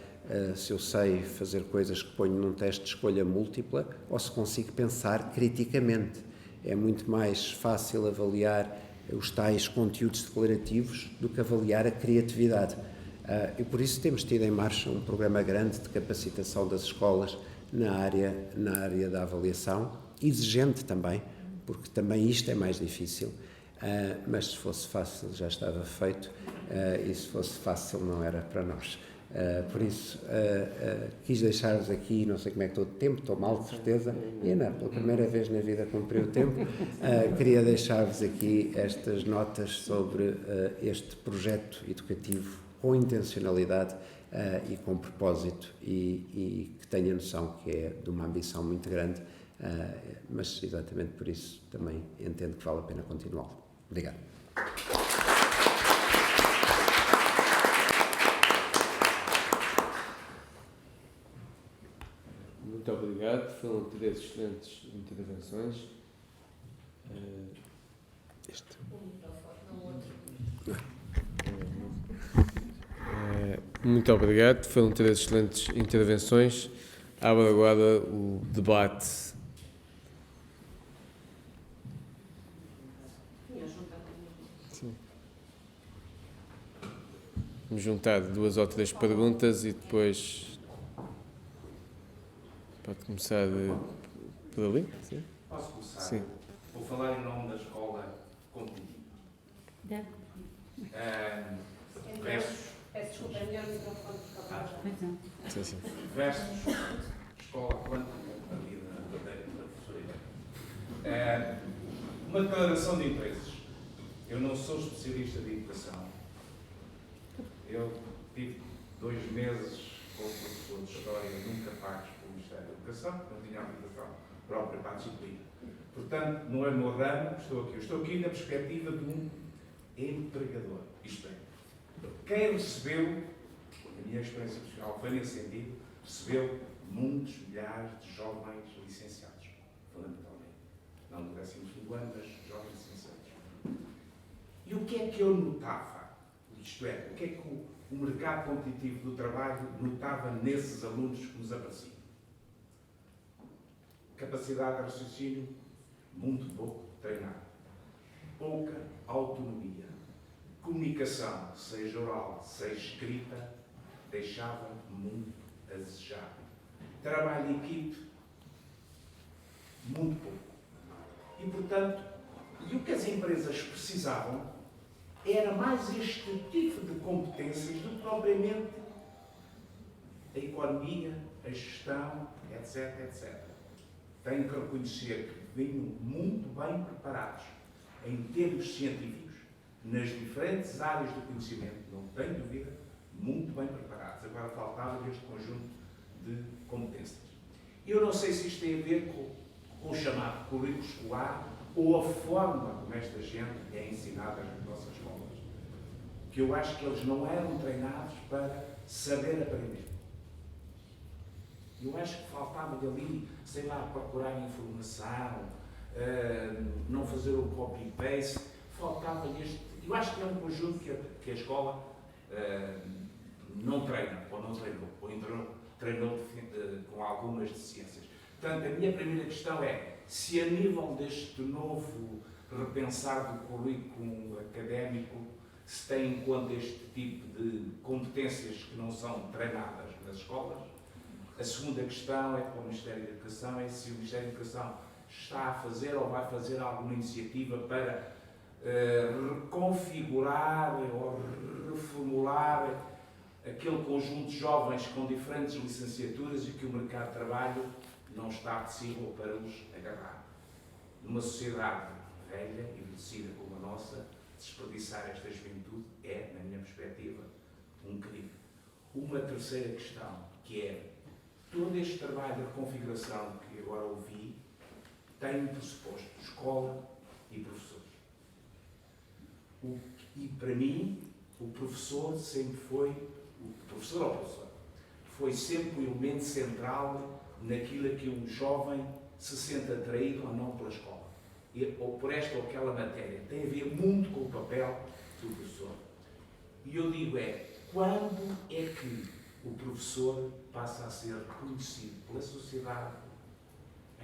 se eu sei fazer coisas que ponho num teste de escolha múltipla ou se consigo pensar criticamente. É muito mais fácil avaliar os tais conteúdos declarativos do que avaliar a criatividade. E por isso temos tido em marcha um programa grande de capacitação das escolas na área da avaliação, exigente também, porque também isto é mais difícil, mas se fosse fácil já estava feito, e se fosse fácil não era para nós. Por isso, quis deixar-vos aqui, não sei como é que estou de tempo, estou mal de certeza, e não, pela primeira vez na vida cumpri o tempo, queria deixar-vos aqui estas notas sobre este projeto educativo com intencionalidade e com propósito, e que tenha noção que é de uma ambição muito grande, mas exatamente por isso também entendo que vale a pena continuá-lo. Obrigado. Muito obrigado, foram 3 excelentes intervenções. Muito obrigado, foram 3 excelentes intervenções. Abro agora o debate. Sim. Vamos juntar 2 ou 3 perguntas e depois pode começar por ali. Sim. Posso começar? Sim. Vou falar em nome da escola competitiva. Versus. Peço desculpa, é melhor o microfone porque Sim, sim. Versus escola quântica ali na matéria da professora. Uma declaração de interesses. Eu não sou especialista de educação. Eu tive 2 meses como professor de História, nunca pagos pelo Ministério da Educação, não tinha habilitação própria para a disciplina. Portanto, não é o meu ramo, estou aqui na perspectiva de um empregador. Isto é, quem recebeu, a minha experiência profissional foi nesse sentido, recebeu muitos milhares de jovens licenciados, fundamentalmente. Não do 12º ano, mas jovens licenciados. E o que é que eu notava? Isto é, o que é que o mercado competitivo do trabalho notava nesses alunos que nos apareciam? Capacidade de raciocínio muito pouco treinada. Pouca autonomia. Comunicação, seja oral, seja escrita, deixava muito a desejar. Trabalho em equipe, muito pouco. E, portanto, o que as empresas precisavam era mais este tipo de competências do que propriamente a economia, a gestão, etc, etc. Tenho que reconhecer que vinham muito bem preparados em termos científicos, nas diferentes áreas do conhecimento, não tenho dúvida, muito bem preparados. Agora faltava este conjunto de competências. Eu não sei se isto tem a ver com o chamado currículo escolar ou a forma como esta gente é ensinada nas nossas escolas. Que eu acho que eles não eram treinados para saber aprender. Eu acho que faltava dali, sei lá, procurar informação, não fazer o copy-paste, faltava este. Eu acho que é um conjunto que a escola não treina, ou não treinou, ou treinou com algumas deficiências. Portanto, a minha primeira questão é se a nível deste novo repensar do currículo académico se tem em conta este tipo de competências que não são treinadas nas escolas. A segunda questão é para o Ministério da Educação, é se o Ministério da Educação está a fazer ou vai fazer alguma iniciativa para reconfigurar ou reformular aquele conjunto de jovens com diferentes licenciaturas e que o mercado de trabalho não está possível para os agarrar. Numa sociedade velha e envelhecida como a nossa, desperdiçar esta juventude é, na minha perspectiva, um crime. Uma terceira questão, que é todo este trabalho de reconfiguração que agora ouvi, tem um pressuposto, escola e professores. E para mim, o professor sempre foi, o professor ou professor, foi sempre o elemento central naquilo que um jovem se sente atraído ou não pela escola, ou por esta ou aquela matéria. Tem a ver muito com o papel do professor. E eu digo quando é que o professor passa a ser reconhecido pela sociedade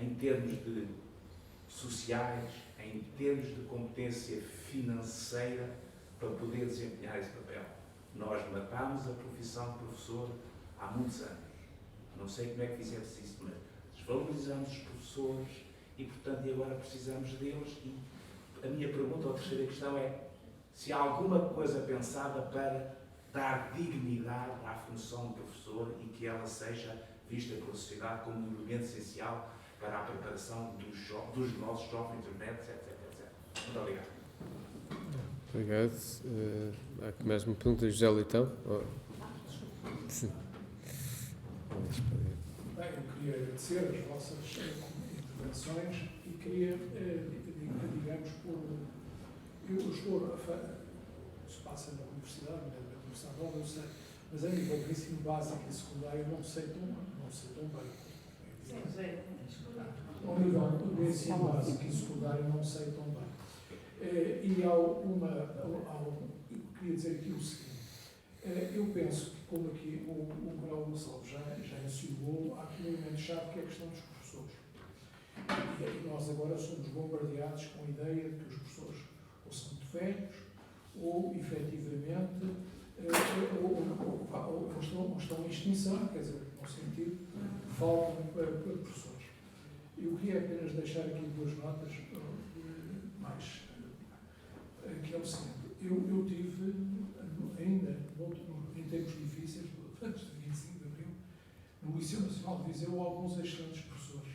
em termos de sociais, em termos de competência financeira para poder desempenhar esse papel? Nós matámos a profissão de professor há muitos anos. Não sei como é que fizemos isso, mas desvalorizamos os professores e, portanto, agora precisamos deles. E a minha pergunta, ou a terceira questão é se há alguma coisa pensada para dar dignidade à função de professor e que ela seja vista pela sociedade como um elemento essencial para a preparação dos nossos jovens, etc, etc. Muito obrigado. Obrigado. Há aqui mais uma pergunta, José Leitão. Sim. Bem, eu queria agradecer as vossas intervenções e queria, digamos, eu estou, isso passa na universidade, na Universidade Nova, eu sei, mas a nível de ensino básico e secundário não sei tão bem. Ao nível do ensino básico e secundário não sei tão bem. E eu queria dizer aqui o seguinte, eu penso que, como aqui o Manuel Gonçalves já insinuou, há aqui um elemento-chave que é a questão dos professores. E nós agora somos bombardeados com a ideia de que os professores ou são muito velhos, ou efetivamente ou estão em extinção, quer dizer, no sentido que faltam professores. Eu queria apenas deixar aqui duas notas que é o seguinte, eu tive ainda em tempos difíceis, antes de 25 de Abril, no Liceu Nacional de Viseu, alguns excelentes professores.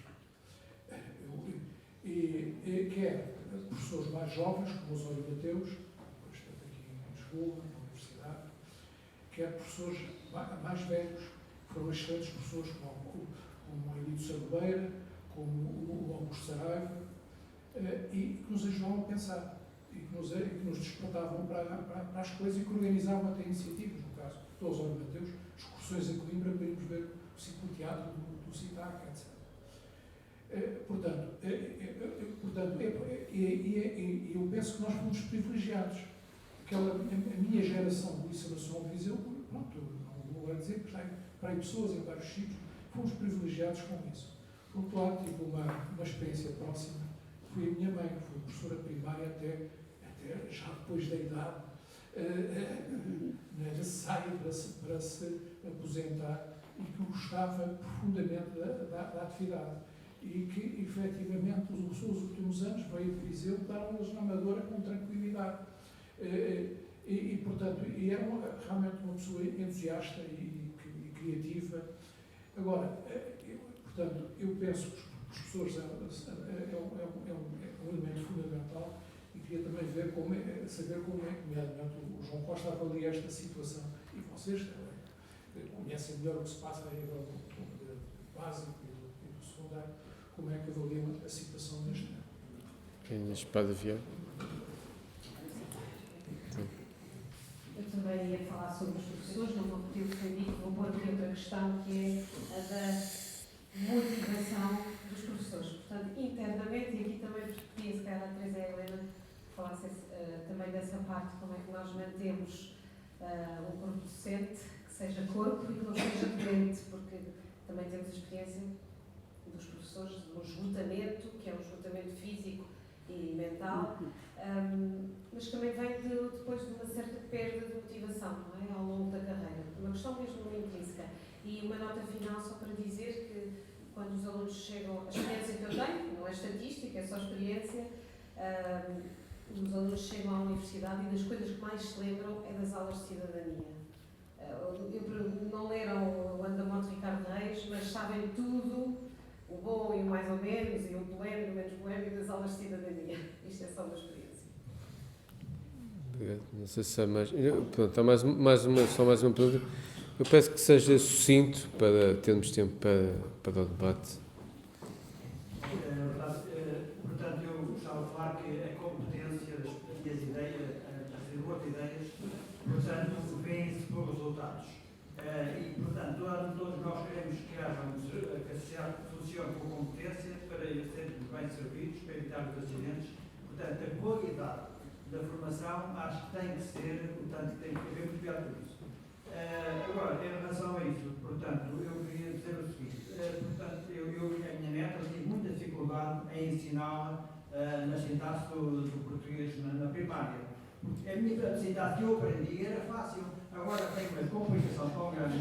Quer professores mais jovens, como os Osório Mateus, esteve aqui em Lisboa, na Universidade, quer professores mais velhos, que foram excelentes professores, como o Elídio Saboleira, como o Augusto Saraiva, e que nos ajudavam a pensar, e que nos despertavam para as coisas e que organizavam até iniciativas, no caso do Osório Mateus, excursões a Coimbra para irmos ver o ciclo teatro do CITAC, etc. Portanto, eu penso que nós fomos privilegiados. A minha geração do Liceu Nacional de Viseu, pronto, não vou dizer que já para pessoas em vários sítios, fomos privilegiados com isso. Por outro lado, tive uma experiência próxima, foi a minha mãe, que foi professora primária até já depois da idade necessária para se aposentar e que gostava profundamente da atividade. E que, efetivamente, os seus últimos anos veio de Viseu, daram-nos na Amadora com tranquilidade. Portanto, era realmente uma pessoa entusiasta e criativa. Agora, eu penso que os professores é um elemento fundamental e queria também saber como é, nomeadamente, o João Costa avalia esta situação. E vocês conhecem melhor o que se passa a nível do básico e do secundário. Como é que avaliam a situação neste ano? Quem espada vier? Eu também ia falar sobre os professores, não vou repetir o que foi dito, vou pôr aqui outra questão que é a da motivação dos professores. Portanto, internamente, e aqui também pedia, se calhar, a Teresa e a Helena que falassem também dessa parte, como é que nós mantemos um corpo docente que seja corpo e que não seja doente, porque também temos a experiência dos professores do esgotamento, que é um esgotamento físico e mental, mas também vem depois de uma certa perda de motivação, não é? Ao longo da carreira. Uma questão mesmo intrínseca. E uma nota final só para dizer que quando os alunos chegam, a experiência que eu tenho, não é estatística, é só experiência, os alunos chegam à universidade e das coisas que mais se lembram é das aulas de cidadania. Não leram o Andamão de Ricardo Reis, mas sabem tudo, o bom e o mais ou menos, e o polémico e o menos polémico das aulas de cidadania. Isto é só uma experiência. Obrigado. Não sei se há mais. Pronto, há mais uma pergunta. Eu peço que seja sucinto para termos tempo para o debate. Portanto, eu gostava de falar que a competência das minhas ideias, das rigor de ideias, portanto, vem-se por resultados. E, portanto, todos nós queremos que a sociedade funcione com competência para sermos bem servidos, para evitar os acidentes. Portanto, a qualidade da formação acho que tem que ser, portanto, tem que haver muito cuidado com isso. Agora, em relação a isso, portanto, eu queria dizer o seguinte, portanto, a minha neta tive muita dificuldade em ensiná-la na sintaxe do português na primária. A minha sintaxe que eu aprendi era fácil. Agora tenho uma complicação tão grande.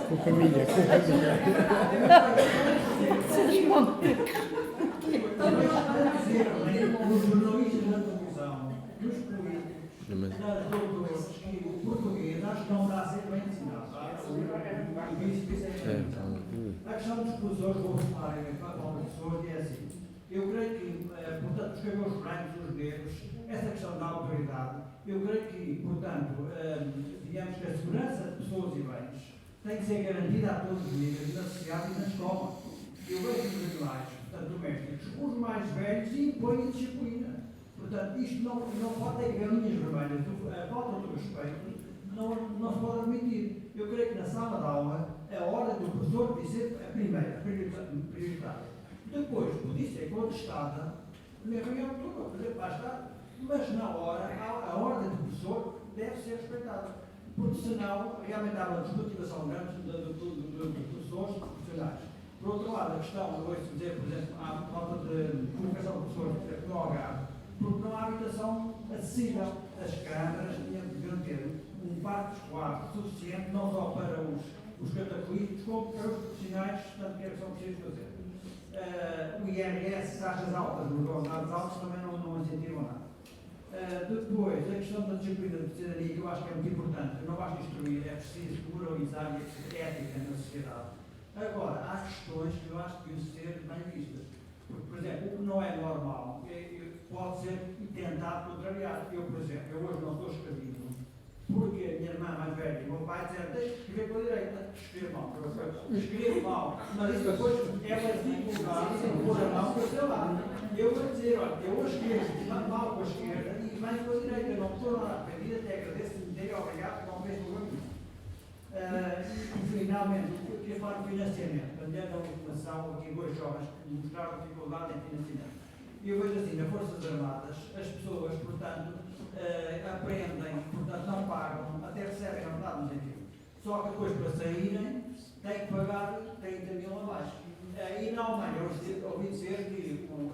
Culpa minha, culpa minha. Os jornalistas da televisão, dos políticos, das doutores, que o português acho que não está a ser bem ensinado. A questão dos professores, vou falar para professores, é assim. Eu creio que, portanto, os cabelos brancos, os negros, essa questão da autoridade, eu creio que, portanto, digamos que a segurança de pessoas e bens tem que ser garantida a todos os níveis, na sociedade e na escola. Eu vejo os animais, portanto, domésticos, os mais velhos impõem a disciplina. Portanto, isto não pode ter galinhas vermelhas. A falta de respeito não se pode admitir. Eu creio que na sala de aula, a hora do professor deve ser a primeira, prioritária. Depois, podia ser contestada na reunião toda, basta, mas na hora, a ordem do professor deve ser respeitada. Porque senão, realmente há uma desmotivação grande dos professores profissionais. Por outro lado, a questão, eu ouço dizer, por exemplo, há falta de comunicação de professores no Algarve, porque não há habitação acessível. As câmaras deviam ter um parque escolar suficiente, não só para os cataclismos, como para os profissionais, tanto que são precisos fazer. O IRS, taxas altas nos ordenados altos, também não incentivam nada. Depois, a questão da disciplina de cidadania, que eu acho que é muito importante, eu não basta instruir, é preciso moralizar e é preciso ética na sociedade. Agora, há questões que eu acho que deviam ser bem vistas. Porque, por exemplo, o que não é normal pode ser tentado contrariar. Eu, por exemplo, eu hoje não sou escravismo, porque a minha irmã mais velha e o meu pai disseram, deixa de escrever com a direita. Escrevo mal, escrevo mal. Mas isso depois elas divulgaram, sem pôr a mão para o seu lado. Eu vou dizer, olha, eu hoje escrevo mal com a esquerda e mais com a direita. Eu não estou nada arrependido, até agradeço se me terem obrigado por não fez problema nenhum. E finalmente, eu queria falar do financiamento. Andando a informação, aqui dois jovens que mostraram dificuldade em financiamento. Eu vejo assim, nas Forças Armadas, as pessoas, portanto, aprendem, portanto, não pagam, até recebem a verdade, mas enfim. Só que depois, para saírem, têm que pagar 30 mil abaixo. E na Alemanha, eu ouvi dizer que o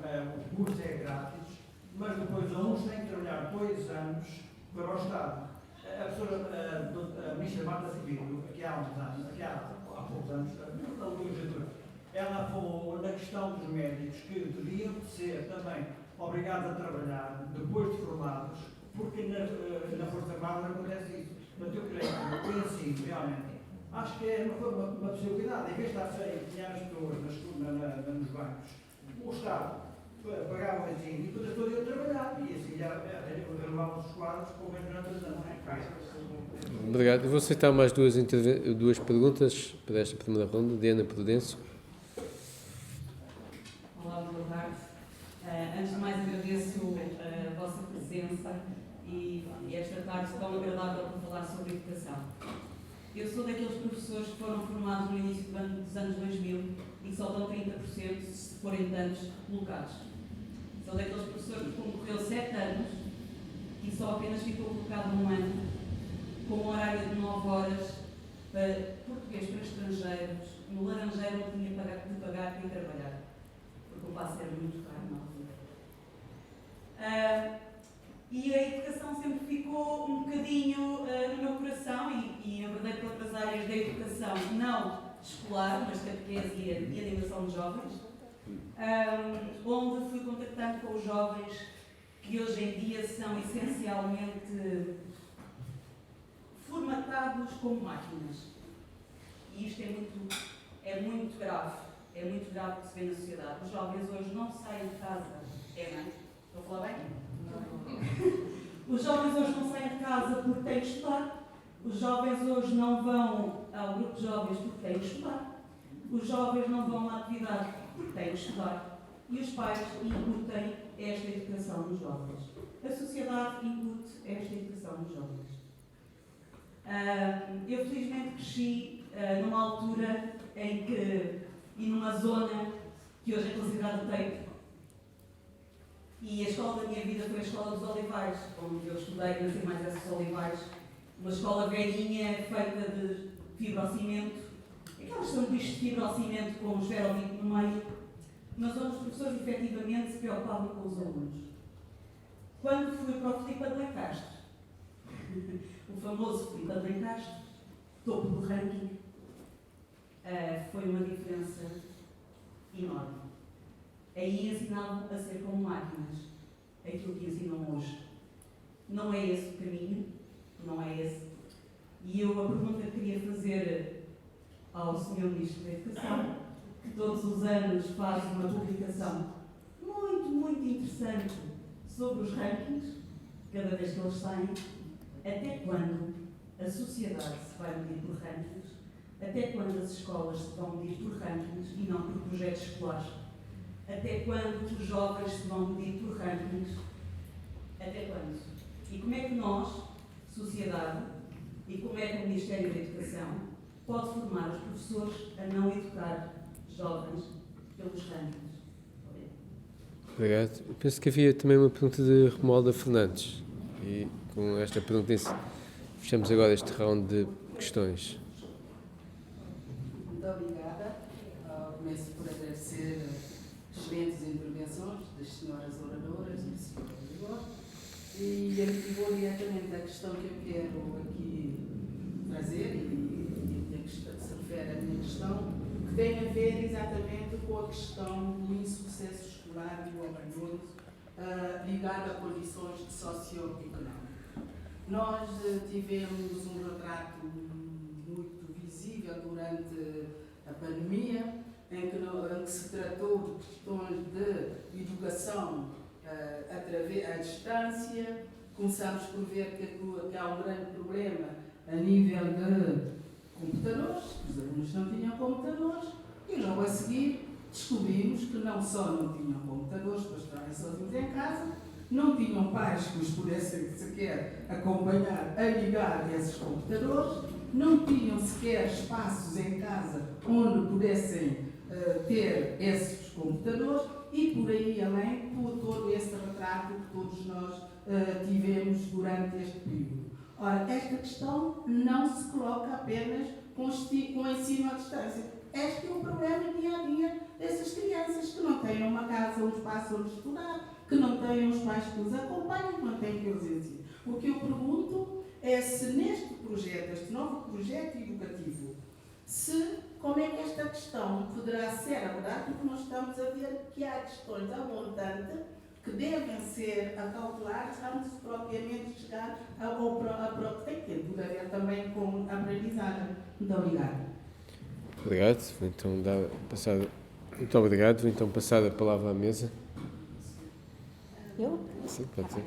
curso é grátis, mas depois alunos têm que trabalhar 2 anos para o Estado. A ministra Marta Civil, aqui há uns anos, há poucos anos, na legislatura, ela falou na questão dos médicos que deviam ser também obrigados a trabalhar depois de formados, porque na Força Armada não acontece isso. Mas eu creio que o ensino, realmente, acho que é uma possibilidade. Em vez de estar a empenhar as pessoas nos bancos, o Estado pagava o ensino e depois as pessoas iam trabalhar. E assim já renovavam os quadros com menos grande, não é? Obrigado. Eu vou aceitar mais duas perguntas para esta primeira ronda. Diana Prudêncio. Olá, boa tarde. Antes de mais, agradeço a vossa presença e esta tarde tão agradável para falar sobre educação. Eu sou daqueles professores que foram formados no início dos anos 2000 e que só dão 30% se forem tantos colocados. Sou daqueles professores que concorreu 7 anos e só apenas ficou colocado 1 ano, com um horário de 9 horas para português para estrangeiros. No Laranjeiro não tinha de pagar para ir trabalhar, porque o passe era muito caro na altura. E a educação sempre ficou um bocadinho no meu coração e eu verdade para outras áreas da educação, não escolar, mas catequese e animação de jovens, onde fui contactando com os jovens que hoje em dia são essencialmente formatados como máquinas. E isto é muito grave. É muito grave o que se vê na sociedade. Os jovens hoje não saem de casa. Não é? Estou a falar bem? Os jovens hoje não saem de casa porque têm que estudar. Os jovens hoje não vão ao grupo de jovens porque têm que estudar. Os jovens não vão à atividade porque têm que estudar. E os pais incutem esta educação nos jovens. A sociedade incute esta educação nos jovens. Eu felizmente cresci numa altura em que, e numa zona que hoje é considerada TEIP. E a escola da minha vida foi a Escola dos Olivais, onde eu estudei nas Irmãs S. Olivais, uma escola velhinha feita de fibrocimento, aquelas sanduíches de fibrocimento com esferovite no meio, mas onde os professores efetivamente se preocupavam com os alunos. Quando fui para o Filipe de Lencastre, o famoso Filipe André Castro, topo do ranking, foi uma diferença enorme. Aí ensinavam a ser como máquinas, aquilo que ensinam hoje. Não é esse o caminho, não é esse. E eu a pergunta que queria fazer ao Sr. Ministro da Educação, que todos os anos faz uma publicação muito interessante sobre os rankings, cada vez que eles saem, até quando a sociedade se vai medir por rankings, até quando as escolas se vão medir por rankings e não por projetos escolares, até quando os jovens se vão medir por rankings, até quando? E como é que nós, sociedade, e como é que o Ministério da Educação pode formar os professores a não educar jovens pelos rankings? Obrigado. Eu penso que havia também uma pergunta de Romualda Fernandes. E com esta pergunta fechamos agora este round de questões. Muito obrigada. Começo por agradecer excelentes intervenções das senhoras oradoras e do senhor orador. E vou diretamente à questão que eu quero aqui trazer, e que se refere à minha questão, que tem a ver exatamente com a questão do insucesso escolar e do abandono ligado a condições socioeconómicas. Nós tivemos um retrato muito visível durante a pandemia, em que se tratou de questões de educação à distância. Começamos por ver que há um grande problema a nível de computadores, os alunos não tinham computadores, e logo a seguir descobrimos que não só não tinham computadores para estarem sozinhos em casa, não tinham pais que os pudessem sequer acompanhar a ligar esses computadores, não tinham sequer espaços em casa onde pudessem ter esses computadores, e por aí além todo esse retrato que todos nós tivemos durante este período. Ora, esta questão não se coloca apenas com o ensino à distância. Este é o problema dia a dia dessas crianças que não têm uma casa, um espaço onde estudar, que não têm os pais que os acompanham, que não têm que os ensinem. O que eu pergunto é se neste projeto, este novo projeto educativo, como é que esta questão poderá ser abordada, porque nós estamos a ver que há questões a montante que devem ser acauteladas antes de propriamente chegar ao tem que haver também com a aprendizagem. Muito obrigada. Obrigado. Muito obrigado. Vou então passar a palavra à mesa. Eu? Sim, pode ser.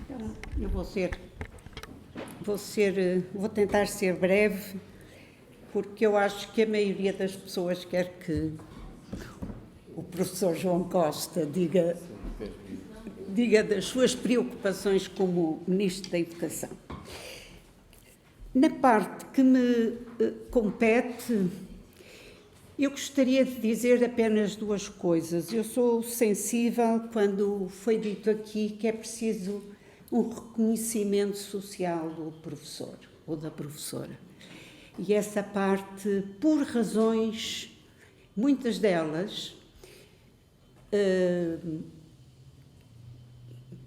Então, eu vou tentar ser breve, porque eu acho que a maioria das pessoas quer que o professor João Costa diga das suas preocupações como Ministro da Educação. Na parte que me compete, eu gostaria de dizer apenas duas coisas. Eu sou sensível quando foi dito aqui que é preciso um reconhecimento social do professor ou da professora. E essa parte, por razões, muitas delas,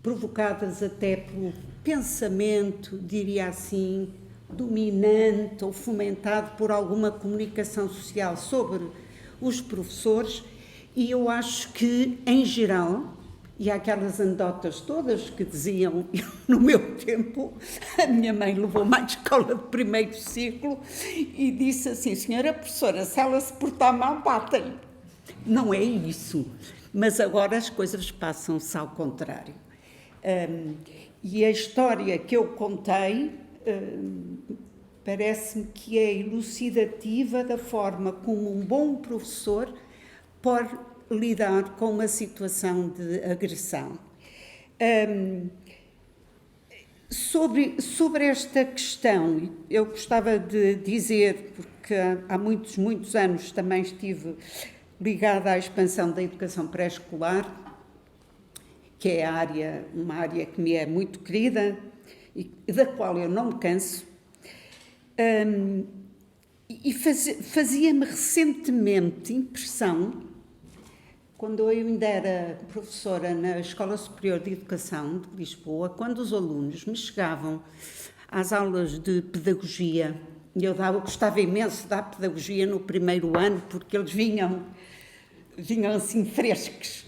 provocadas até pelo pensamento, diria assim, dominante ou fomentado por alguma comunicação social sobre os professores, e eu acho que, em geral, e há aquelas anedotas todas que diziam, no meu tempo, a minha mãe levou-me à escola de primeiro ciclo e disse assim: senhora professora, se ela se portar mal, batem. Não é isso, mas agora as coisas passam-se ao contrário. E a história que eu contei parece-me que é elucidativa da forma como um bom professor pode lidar com uma situação de agressão. Sobre esta questão, eu gostava de dizer, porque há muitos anos também estive ligada à expansão da educação pré-escolar, que é uma área que me é muito querida e da qual eu não me canso, e fazia-me recentemente impressão quando eu ainda era professora na Escola Superior de Educação de Lisboa, quando os alunos me chegavam às aulas de pedagogia, e eu gostava imenso de dar pedagogia no primeiro ano, porque eles vinham assim frescos,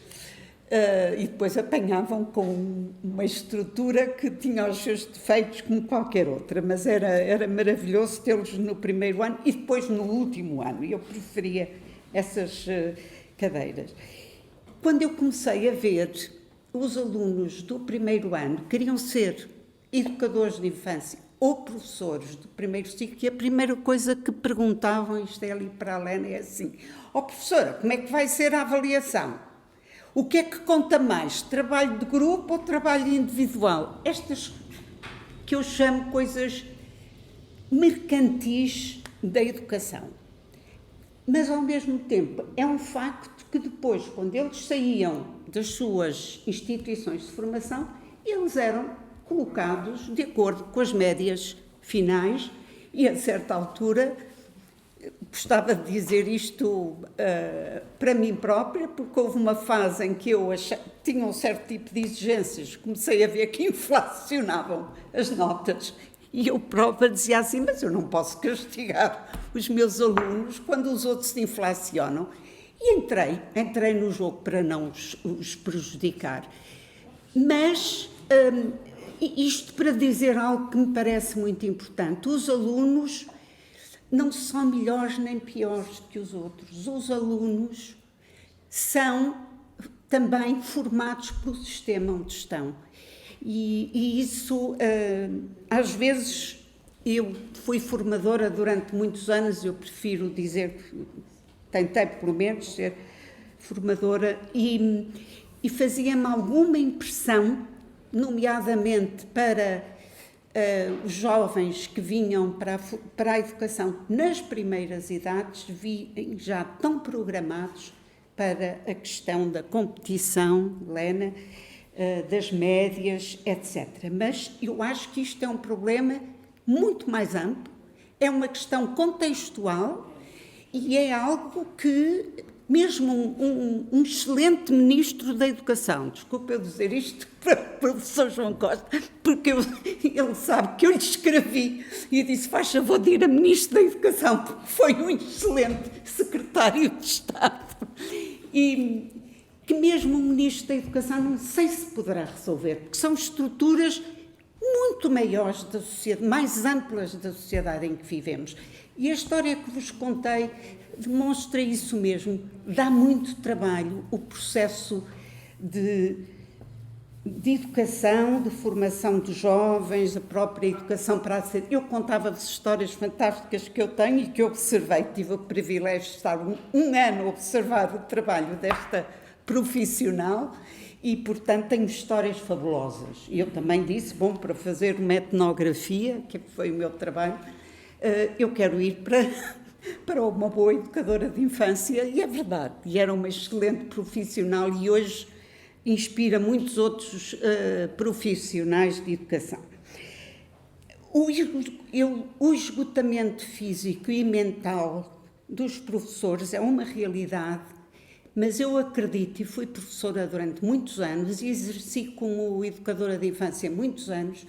e depois apanhavam com uma estrutura que tinha os seus defeitos como qualquer outra, mas era maravilhoso tê-los no primeiro ano e depois no último ano, e eu preferia essas cadeiras. Quando eu comecei a ver os alunos do primeiro ano queriam ser educadores de infância ou professores do primeiro ciclo, e a primeira coisa que perguntavam, isto é ali para a Lena, é assim: ó professora, como é que vai ser a avaliação? O que é que conta mais, trabalho de grupo ou trabalho individual? Estas que eu chamo coisas mercantis da educação. Mas, ao mesmo tempo, é um facto que depois, quando eles saíam das suas instituições de formação, eles eram colocados de acordo com as médias finais e, a certa altura, gostava de dizer isto para mim própria, porque houve uma fase em que eu tinha um certo tipo de exigências, comecei a ver que inflacionavam as notas e eu própria dizia assim: mas eu não posso castigar os meus alunos quando os outros se inflacionam. E entrei no jogo para não os prejudicar. Mas isto para dizer algo que me parece muito importante: os alunos não são melhores nem piores que os outros. Os alunos são também formados pelo sistema onde estão. E isso, às vezes, eu fui formadora durante muitos anos, eu prefiro dizer que tentei, pelo menos, ser formadora, e fazia-me alguma impressão, nomeadamente para os jovens que vinham para a educação nas primeiras idades, virem já tão programados para a questão da competição, Lena, das médias, etc. Mas eu acho que isto é um problema muito mais amplo, é uma questão contextual e é algo que mesmo um excelente ministro da Educação, desculpa eu dizer isto para o professor João Costa, porque ele sabe que eu lhe escrevi e disse: faz favor de ir a ministro da Educação, porque foi um excelente secretário de Estado. E que mesmo o ministro da Educação não sei se poderá resolver, porque são estruturas muito maiores da sociedade, mais amplas da sociedade em que vivemos. E a história que vos contei demonstra isso mesmo. Dá muito trabalho o processo de educação, de formação de jovens, a própria educação para ser. Eu contava-vos histórias fantásticas que eu tenho e que eu observei. Tive o privilégio de estar um ano a observar o trabalho desta profissional e, portanto, tenho histórias fabulosas. E eu também disse, bom, para fazer uma etnografia, que foi o meu trabalho, eu quero ir para uma boa educadora de infância, e é verdade, e era uma excelente profissional e hoje inspira muitos outros profissionais de educação. O esgotamento físico e mental dos professores é uma realidade, mas eu acredito, e fui professora durante muitos anos e exerci como educadora de infância muitos anos,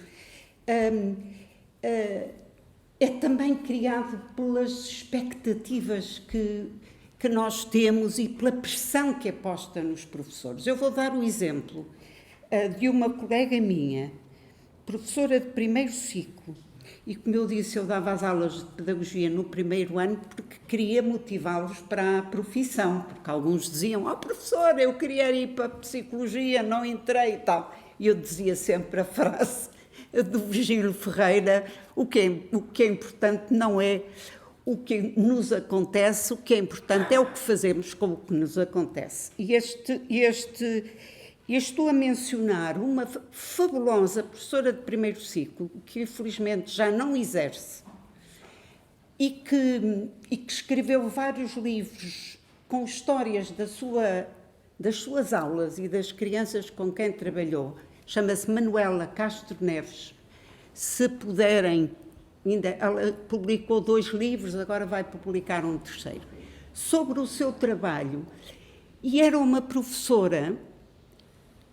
é também criado pelas expectativas que nós temos e pela pressão que é posta nos professores. Eu vou dar o exemplo de uma colega minha, professora de primeiro ciclo, e como eu disse, eu dava as aulas de pedagogia no primeiro ano porque queria motivá-los para a profissão, porque alguns diziam: professora, eu queria ir para a psicologia, não entrei e tal. E eu dizia sempre a frase do Virgílio Ferreira: o que é importante não é o que nos acontece, o que é importante é o que fazemos com o que nos acontece. E estou a mencionar uma fabulosa professora de primeiro ciclo, que infelizmente já não exerce, e que escreveu vários livros com histórias das suas aulas e das crianças com quem trabalhou. Chama-se Manuela Castro Neves. Se puderem, ela publicou 2 livros, agora vai publicar um terceiro, sobre o seu trabalho. E era uma professora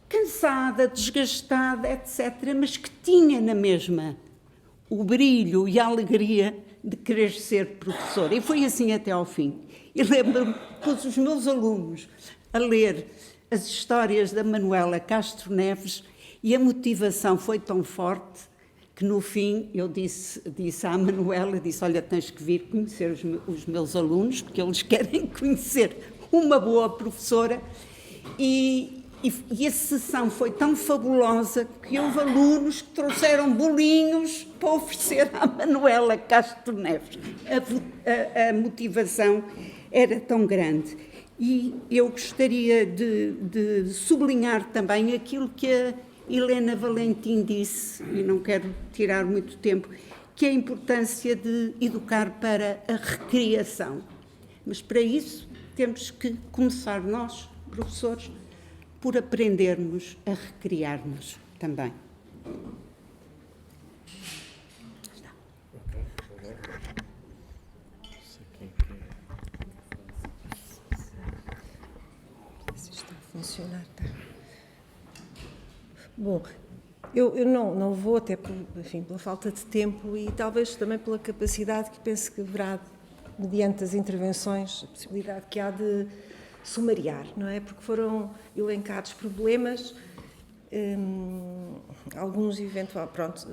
cansada, desgastada, etc., mas que tinha na mesma o brilho e a alegria de querer ser professora. E foi assim até ao fim. E lembro-me de todos os meus alunos a ler as histórias da Manuela Castro Neves, e a motivação foi tão forte que no fim eu disse à Manuela, olha, tens que vir conhecer os meus alunos, porque eles querem conhecer uma boa professora. E a sessão foi tão fabulosa que houve alunos que trouxeram bolinhos para oferecer à Manuela Castro Neves. A motivação era tão grande. E eu gostaria de sublinhar também aquilo que a Helena Valentim disse, e não quero tirar muito tempo, que é a importância de educar para a recriação. Mas para isso temos que começar nós, professores, por aprendermos a recriar-nos também. Se está a funcionar, está. Bom, eu não vou, até pela falta de tempo e talvez também pela capacidade que penso que haverá, mediante as intervenções, a possibilidade que há de sumariar, não é? Porque foram elencados problemas, alguns eventualmente, pronto,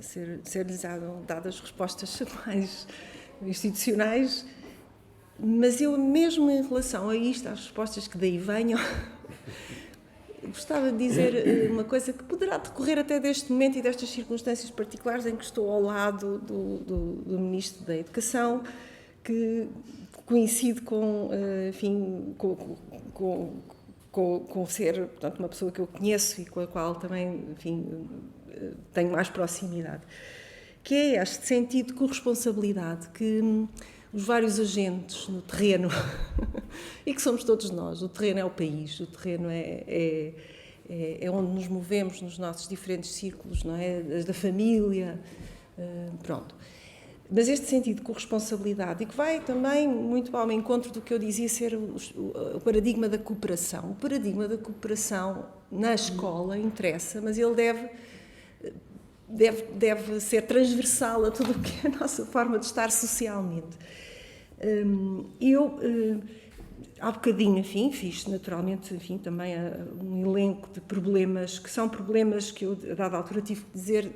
ser-lhes dadas respostas mais institucionais, mas eu mesmo em relação a isto, às respostas que daí venham, gostava de dizer uma coisa que poderá decorrer até deste momento e destas circunstâncias particulares em que estou ao lado do Ministro da Educação, que coincide com ser, portanto, uma pessoa que eu conheço e com a qual também, tenho mais proximidade, que é este sentido de corresponsabilidade que os vários agentes no terreno, e que somos todos nós, o terreno é o país, o terreno é onde nos movemos nos nossos diferentes círculos, não é? Da família, pronto. Mas este sentido de corresponsabilidade, e que vai também muito ao encontro do que eu dizia ser o paradigma da cooperação. O paradigma da cooperação na escola interessa, mas ele deve ser transversal a tudo o que é a nossa forma de estar socialmente. Há bocadinho, fiz naturalmente, também um elenco de problemas, que são problemas que eu, a dada altura, tive que dizer,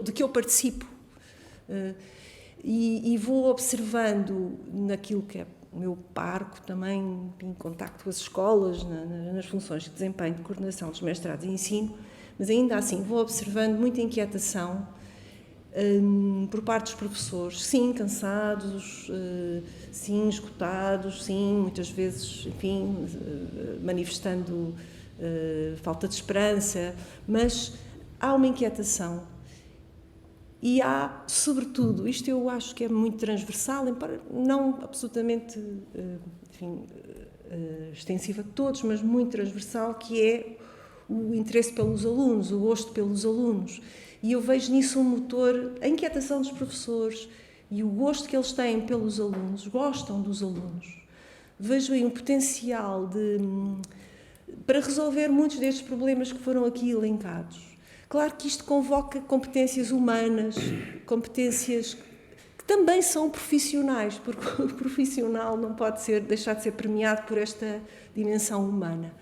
de que eu participo. E vou observando naquilo que é o meu parco também, em contacto com as escolas, nas funções de desempenho de coordenação dos mestrados e ensino, mas ainda assim vou observando muita inquietação por parte dos professores, sim, cansados, sim, esgotados, sim, muitas vezes, manifestando falta de esperança, mas há uma inquietação. E há, sobretudo, isto eu acho que é muito transversal, não absolutamente extensiva de todos, mas muito transversal, que é o interesse pelos alunos, o gosto pelos alunos. E eu vejo nisso um motor, a inquietação dos professores e o gosto que eles têm pelos alunos, gostam dos alunos. Vejo aí um potencial para resolver muitos destes problemas que foram aqui elencados. Claro que isto convoca competências humanas, competências que também são profissionais, porque o profissional não pode deixar de ser premiado por esta dimensão humana.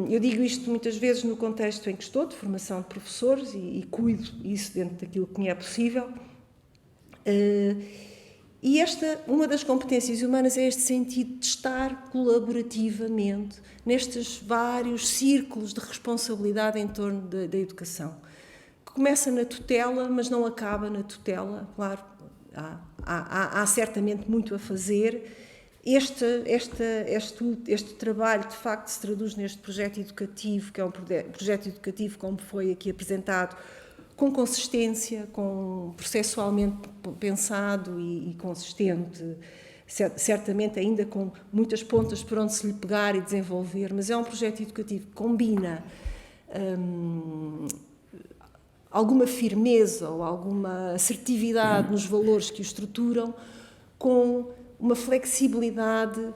Eu digo isto muitas vezes no contexto em que estou, de formação de professores, e cuido isso dentro daquilo que me é possível. E uma das competências humanas é este sentido de estar colaborativamente nestes vários círculos de responsabilidade em torno da educação, que começa na tutela, mas não acaba na tutela. Claro, há certamente muito a fazer. Este trabalho, de facto, se traduz neste projeto educativo, que é um projeto educativo, como foi aqui apresentado, com consistência, processualmente pensado e consistente, certamente ainda com muitas pontas por onde se lhe pegar e desenvolver, mas é um projeto educativo que combina alguma firmeza ou alguma assertividade nos valores que o estruturam com uma flexibilidade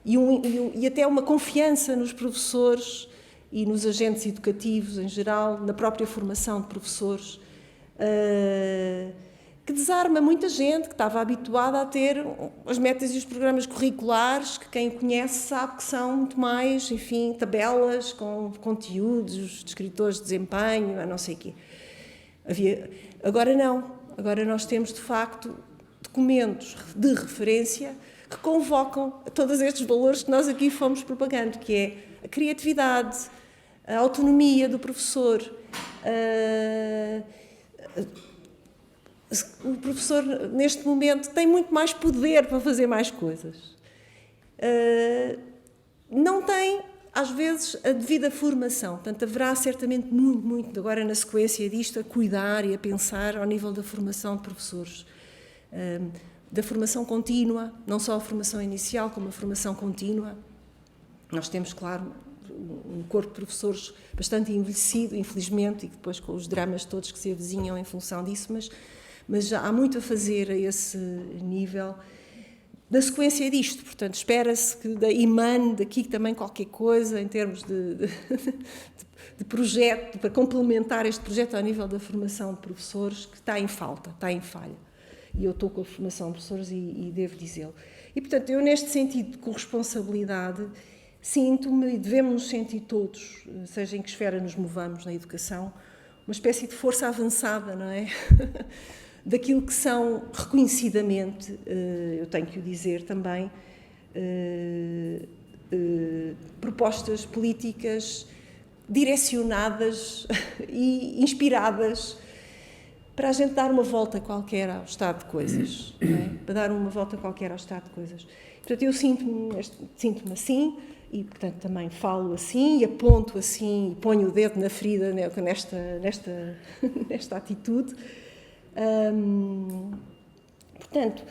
e até uma confiança nos professores e nos agentes educativos em geral, na própria formação de professores, que desarma muita gente que estava habituada a ter as metas e os programas curriculares, que quem conhece sabe que são muito mais, enfim, tabelas com conteúdos, descritores de desempenho, a não sei o quê. Agora não. Agora nós temos, de facto, documentos de referência que convocam todos estes valores que nós aqui fomos propagando, que é a criatividade, a autonomia do professor. O professor, neste momento, tem muito mais poder para fazer mais coisas. Não tem, às vezes, a devida formação. Portanto, haverá certamente muito, agora na sequência disto, a cuidar e a pensar ao nível da formação de professores. Da formação contínua, não só a formação inicial, como a formação contínua. Nós temos, claro, um corpo de professores bastante envelhecido, infelizmente, e depois com os dramas todos que se avizinham em função disso, mas já há muito a fazer a esse nível. Na sequência disto, portanto, espera-se que emane daqui também qualquer coisa em termos de projeto, para complementar este projeto ao nível da formação de professores, que está em falta, está em falha. E eu estou com a formação de professores e devo dizê-lo. E, portanto, eu neste sentido de corresponsabilidade sinto-me, e devemos nos sentir todos, seja em que esfera nos movamos na educação, uma espécie de força avançada, não é? Daquilo que são, reconhecidamente, eu tenho que o dizer também, propostas políticas direcionadas e inspiradas para a gente dar uma volta qualquer ao estado de coisas, não é? Para dar uma volta qualquer ao estado de coisas. Portanto, eu sinto-me assim e, portanto, também falo assim e aponto assim e ponho o dedo na ferida, né, nesta atitude. Portanto,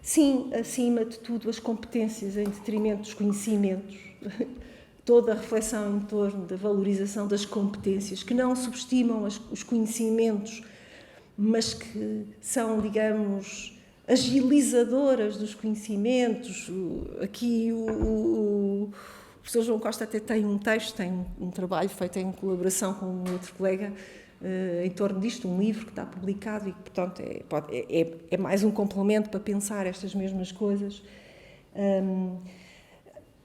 sim, acima de tudo, as competências em detrimento dos conhecimentos, toda a reflexão em torno da valorização das competências, que não subestimam os conhecimentos, mas que são, digamos, agilizadoras dos conhecimentos. Aqui o professor João Costa até tem um texto, tem um trabalho feito em colaboração com um outro colega em torno disto, um livro que está publicado e que, portanto, é mais um complemento para pensar estas mesmas coisas.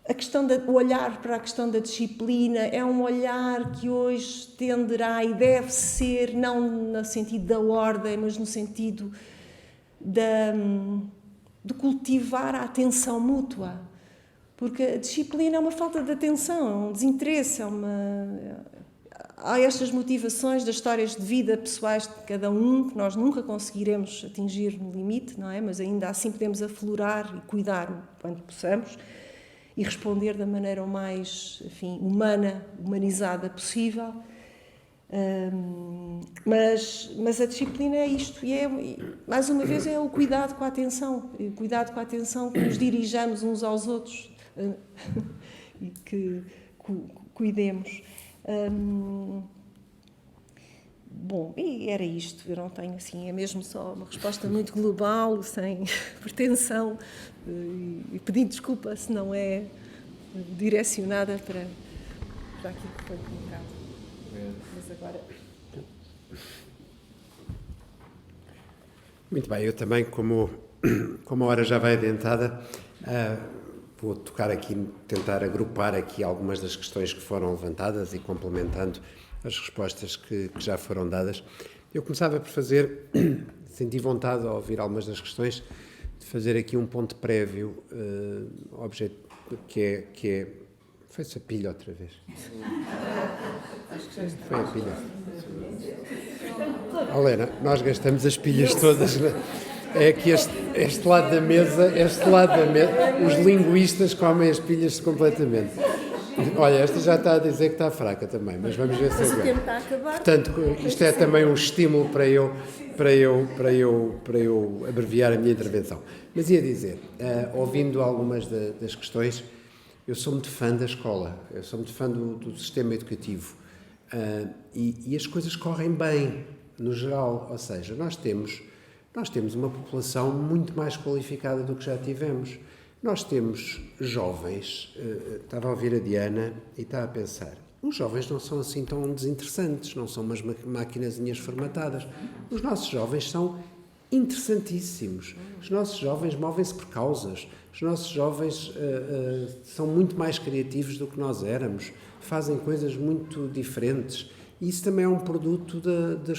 A questão o olhar para a questão da disciplina é um olhar que hoje tenderá e deve ser, não no sentido da ordem, mas no sentido de cultivar a atenção mútua. Porque a disciplina é uma falta de atenção, é um desinteresse, há estas motivações das histórias de vida pessoais de cada um, que nós nunca conseguiremos atingir no limite, não é? Mas ainda assim podemos aflorar e cuidar quanto possamos e responder da maneira o mais, enfim, humanizada possível. Mas a disciplina é isto, e mais uma vez é o cuidado com a atenção, que nos dirijamos uns aos outros e que cuidemos. Bom, e era isto, eu não tenho assim, é mesmo só uma resposta muito global, sem pretensão, e pedindo desculpa se não é direcionada para aquilo que foi colocado. Mas agora... Muito bem, eu também, como a hora já vai adiantada, vou tocar aqui, tentar agrupar aqui algumas das questões que foram levantadas e complementando as respostas que já foram dadas. Eu começava por senti vontade ao ouvir algumas das questões, de fazer aqui um ponto prévio, que é... Foi-se a pilha outra vez? Foi a pilha. Helena, nós gastamos as pilhas todas, né? É que este lado da mesa, os linguistas comem as pilhas completamente. Olha, esta já está a dizer que está fraca também, mas vamos ver se o tempo está a acabar. Portanto, isto é também um estímulo para eu abreviar a minha intervenção. Mas ia dizer, ouvindo algumas das questões, eu sou muito fã da escola, eu sou muito fã do sistema educativo, e as coisas correm bem, no geral, ou seja, nós temos uma população muito mais qualificada do que já tivemos. Nós temos jovens, estava a ouvir a Diana e estava a pensar, os jovens não são assim tão desinteressantes, não são umas maquinazinhas formatadas. Os nossos jovens são interessantíssimos. Os nossos jovens movem-se por causas. Os nossos jovens são muito mais criativos do que nós éramos. Fazem coisas muito diferentes. E isso também é um produto da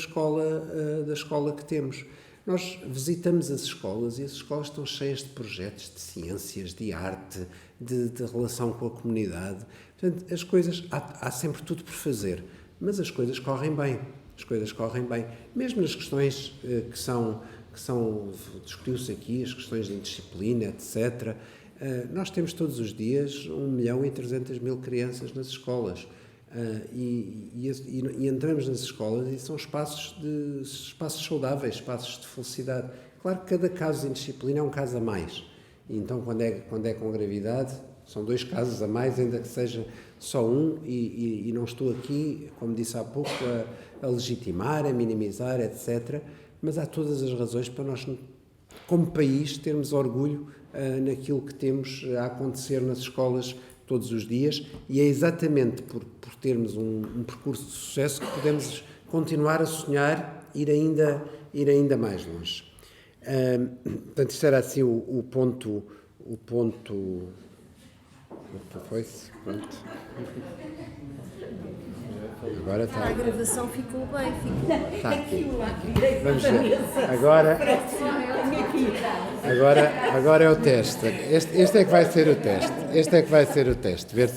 escola que temos. Nós visitamos as escolas e as escolas estão cheias de projetos de ciências, de arte, de relação com a comunidade. Portanto, as coisas, há sempre tudo por fazer, mas as coisas correm bem. As coisas correm bem. Mesmo nas questões que são discutiu-se aqui, as questões de indisciplina, etc. Nós temos todos os dias 1.300.000 crianças nas escolas. E entramos nas escolas e são espaços saudáveis, espaços de felicidade. Claro que cada caso de indisciplina é um caso a mais. E então, quando é com gravidade, são 2 casos a mais, ainda que seja só um, e não estou aqui, como disse há pouco, a legitimar, a minimizar, etc. Mas há todas as razões para nós, como país, termos orgulho naquilo que temos a acontecer nas escolas todos os dias, e é exatamente por termos um percurso de sucesso que podemos continuar a sonhar, ir ainda mais longe. Portanto, isto era assim o ponto foi-se, pronto. Agora está. A gravação ficou bem, Está aqui. Vamos ver. Agora é o teste. Este é que vai ser o teste. Este é que vai ser o teste. Ver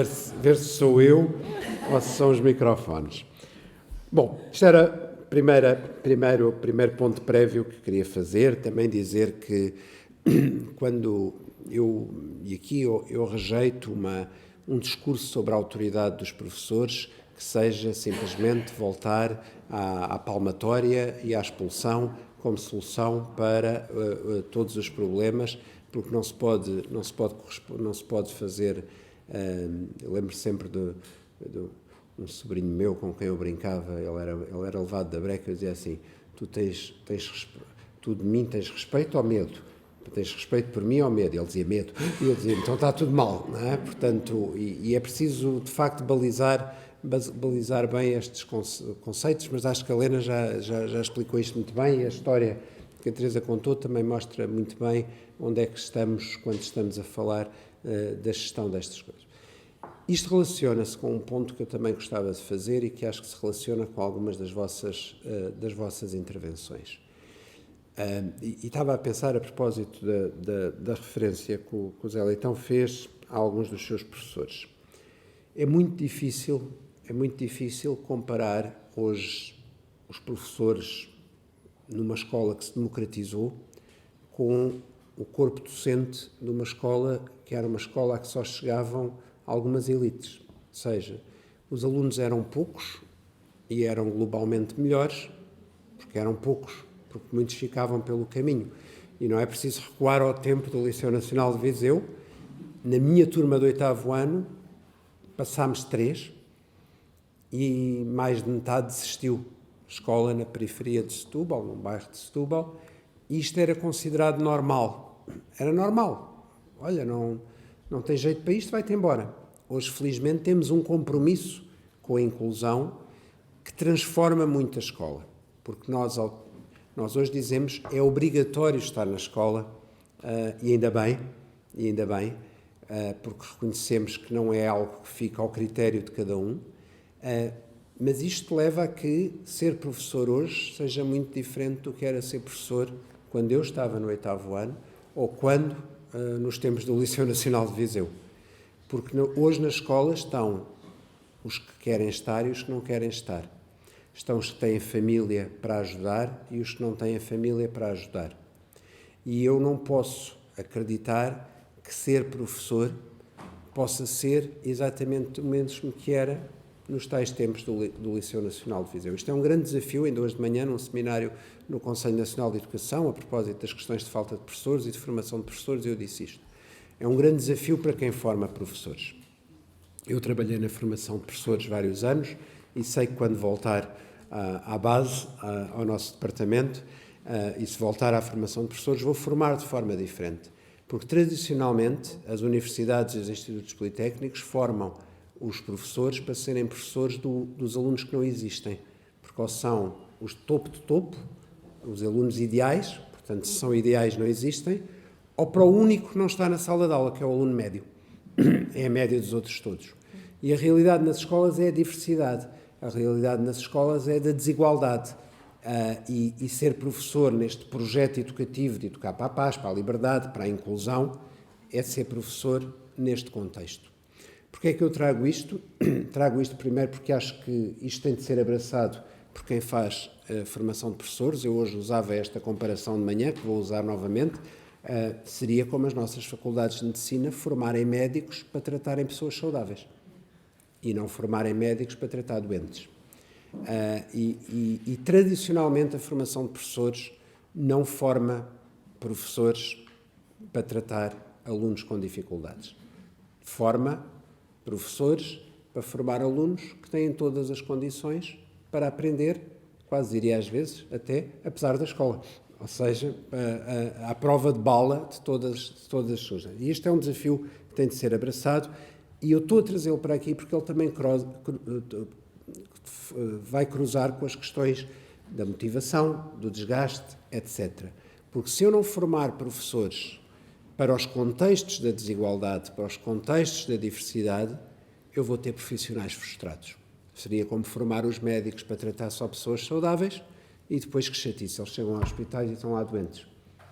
se sou eu ou se são os microfones. Bom, isto era o primeiro ponto prévio que queria fazer. Também dizer que quando eu rejeito um discurso sobre a autoridade dos professores que seja simplesmente voltar à palmatória e à expulsão como solução para todos os problemas, porque não se pode fazer. Eu lembro sempre de um sobrinho meu com quem eu brincava, ele era levado da breca, eu dizia assim: tu de mim tens respeito ou medo? Tens respeito por mim ou medo? Ele dizia medo. E eu dizia, então está tudo mal, não é? Portanto, e é preciso, de facto, balizar bem estes conceitos, mas acho que a Helena já explicou isto muito bem, e a história que a Teresa contou também mostra muito bem onde é que estamos quando estamos a falar da gestão destas coisas. Isto relaciona-se com um ponto que eu também gostava de fazer e que acho que se relaciona com algumas das vossas intervenções. E estava a pensar a propósito da referência que o Zé Leitão fez a alguns dos seus professores. É muito difícil comparar hoje os professores numa escola que se democratizou com o corpo docente de uma escola que era uma escola a que só chegavam algumas elites. Ou seja, os alunos eram poucos e eram globalmente melhores, porque eram poucos, porque muitos ficavam pelo caminho. E não é preciso recuar ao tempo do Liceu Nacional de Viseu. Na minha turma do 8º ano, passámos 3 e mais de metade desistiu. Escola na periferia de Setúbal, num bairro de Setúbal, e isto era considerado normal. Era normal. Olha, não tem jeito para isto, vai-te embora. Hoje, felizmente, temos um compromisso com a inclusão que transforma muito a escola. Porque nós hoje dizemos é obrigatório estar na escola, e ainda bem, porque reconhecemos que não é algo que fica ao critério de cada um, mas isto leva a que ser professor hoje seja muito diferente do que era ser professor quando eu estava no 8º ano ou quando nos tempos do Liceu Nacional de Viseu. Porque hoje na escola estão os que querem estar e os que não querem estar. Estão os que têm família para ajudar e os que não têm família para ajudar. E eu não posso acreditar que ser professor possa ser exatamente o mesmo que era nos tais tempos do Liceu Nacional de Viseu. Isto é um grande desafio. Ainda hoje de manhã, num seminário no Conselho Nacional de Educação, a propósito das questões de falta de professores e de formação de professores, eu disse isto. É um grande desafio para quem forma professores. Eu trabalhei na formação de professores vários anos e sei que quando voltar à base, ao nosso departamento, e se voltar à formação de professores, vou formar de forma diferente. Porque, tradicionalmente, as universidades e os institutos politécnicos formam os professores para serem professores dos alunos que não existem, porque ou são os de topo, os alunos ideais, portanto, se são ideais não existem, ou para o único que não está na sala de aula, que é o aluno médio. É a média dos outros todos. E a realidade nas escolas é a diversidade. A realidade nas escolas é da desigualdade. E ser professor neste projeto educativo de educar para a paz, para a liberdade, para a inclusão, é ser professor neste contexto. Porquê é que eu trago isto? Trago isto primeiro porque acho que isto tem de ser abraçado por quem faz formação de professores. Eu hoje usava esta comparação de manhã, que vou usar novamente. Seria como as nossas faculdades de medicina formarem médicos para tratarem pessoas saudáveis e não formarem médicos para tratar doentes. E tradicionalmente a formação de professores não forma professores para tratar alunos com dificuldades. Forma professores para formar alunos que têm todas as condições para aprender, quase diria às vezes, até apesar da escola. Ou seja, à prova de bala de todas as coisas. E este é um desafio que tem de ser abraçado e eu estou a trazê-lo para aqui porque ele também vai cruzar com as questões da motivação, do desgaste, etc. Porque se eu não formar professores para os contextos da desigualdade, para os contextos da diversidade, eu vou ter profissionais frustrados. Seria como formar os médicos para tratar só pessoas saudáveis e depois que chatice, eles chegam ao hospital e estão lá doentes.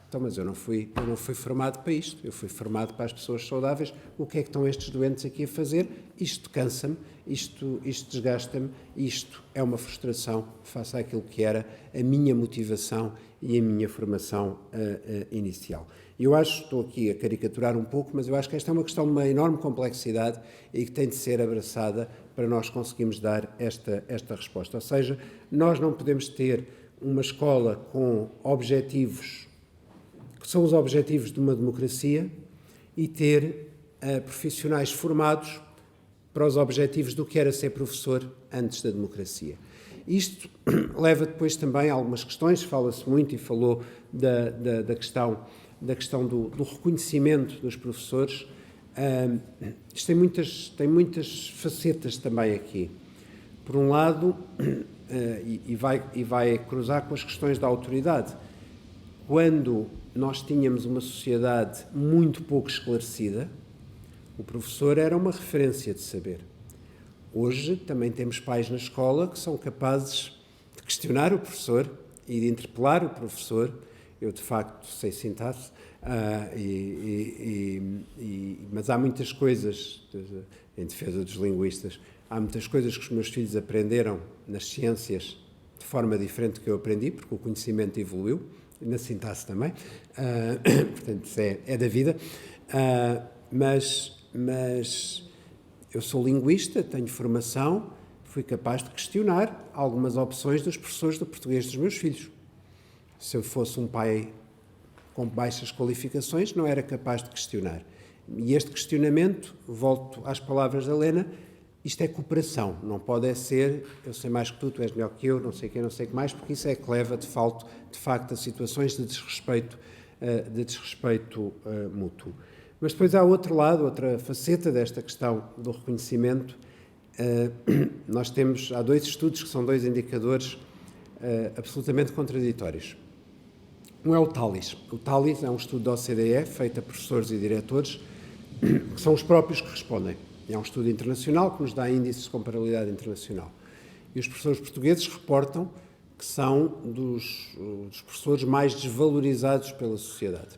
Então, mas eu não fui formado para isto, eu fui formado para as pessoas saudáveis. O que é que estão estes doentes aqui a fazer? Isto cansa-me, isto desgasta-me, isto é uma frustração face àquilo que era a minha motivação e a minha formação inicial. Eu acho, estou aqui a caricaturar um pouco, mas eu acho que esta é uma questão de uma enorme complexidade e que tem de ser abraçada para nós conseguirmos dar esta resposta. Ou seja, nós não podemos ter uma escola com objetivos que são os objetivos de uma democracia e ter profissionais formados para os objetivos do que era ser professor antes da democracia. Isto leva depois também a algumas questões, fala-se muito e falou da questão do reconhecimento dos professores. Isto tem muitas facetas também aqui. Por um lado, e vai cruzar com as questões da autoridade. Quando nós tínhamos uma sociedade muito pouco esclarecida, o professor era uma referência de saber. Hoje também temos pais na escola que são capazes de questionar o professor e de interpelar o professor. Eu, de facto, sei sintaxe, mas há muitas coisas, em defesa dos linguistas, há muitas coisas que os meus filhos aprenderam nas ciências de forma diferente do que eu aprendi, porque o conhecimento evoluiu, na sintaxe também, portanto, isso é da vida, mas eu sou linguista, tenho formação, fui capaz de questionar algumas opções dos professores do português dos meus filhos. Se eu fosse um pai com baixas qualificações, não era capaz de questionar. E este questionamento, volto às palavras da Helena, isto é cooperação, não pode ser eu sei mais que tu és melhor que eu, não sei quem, não sei o que mais, porque isso é que leva de facto a situações de desrespeito mútuo. Mas depois há outro lado, outra faceta desta questão do reconhecimento. Há dois estudos que são dois indicadores absolutamente contraditórios. Um é o TALIS. O TALIS é um estudo da OCDE, feito a professores e diretores, que são os próprios que respondem. É um estudo internacional que nos dá índices de comparabilidade internacional. E os professores portugueses reportam que são dos professores mais desvalorizados pela sociedade,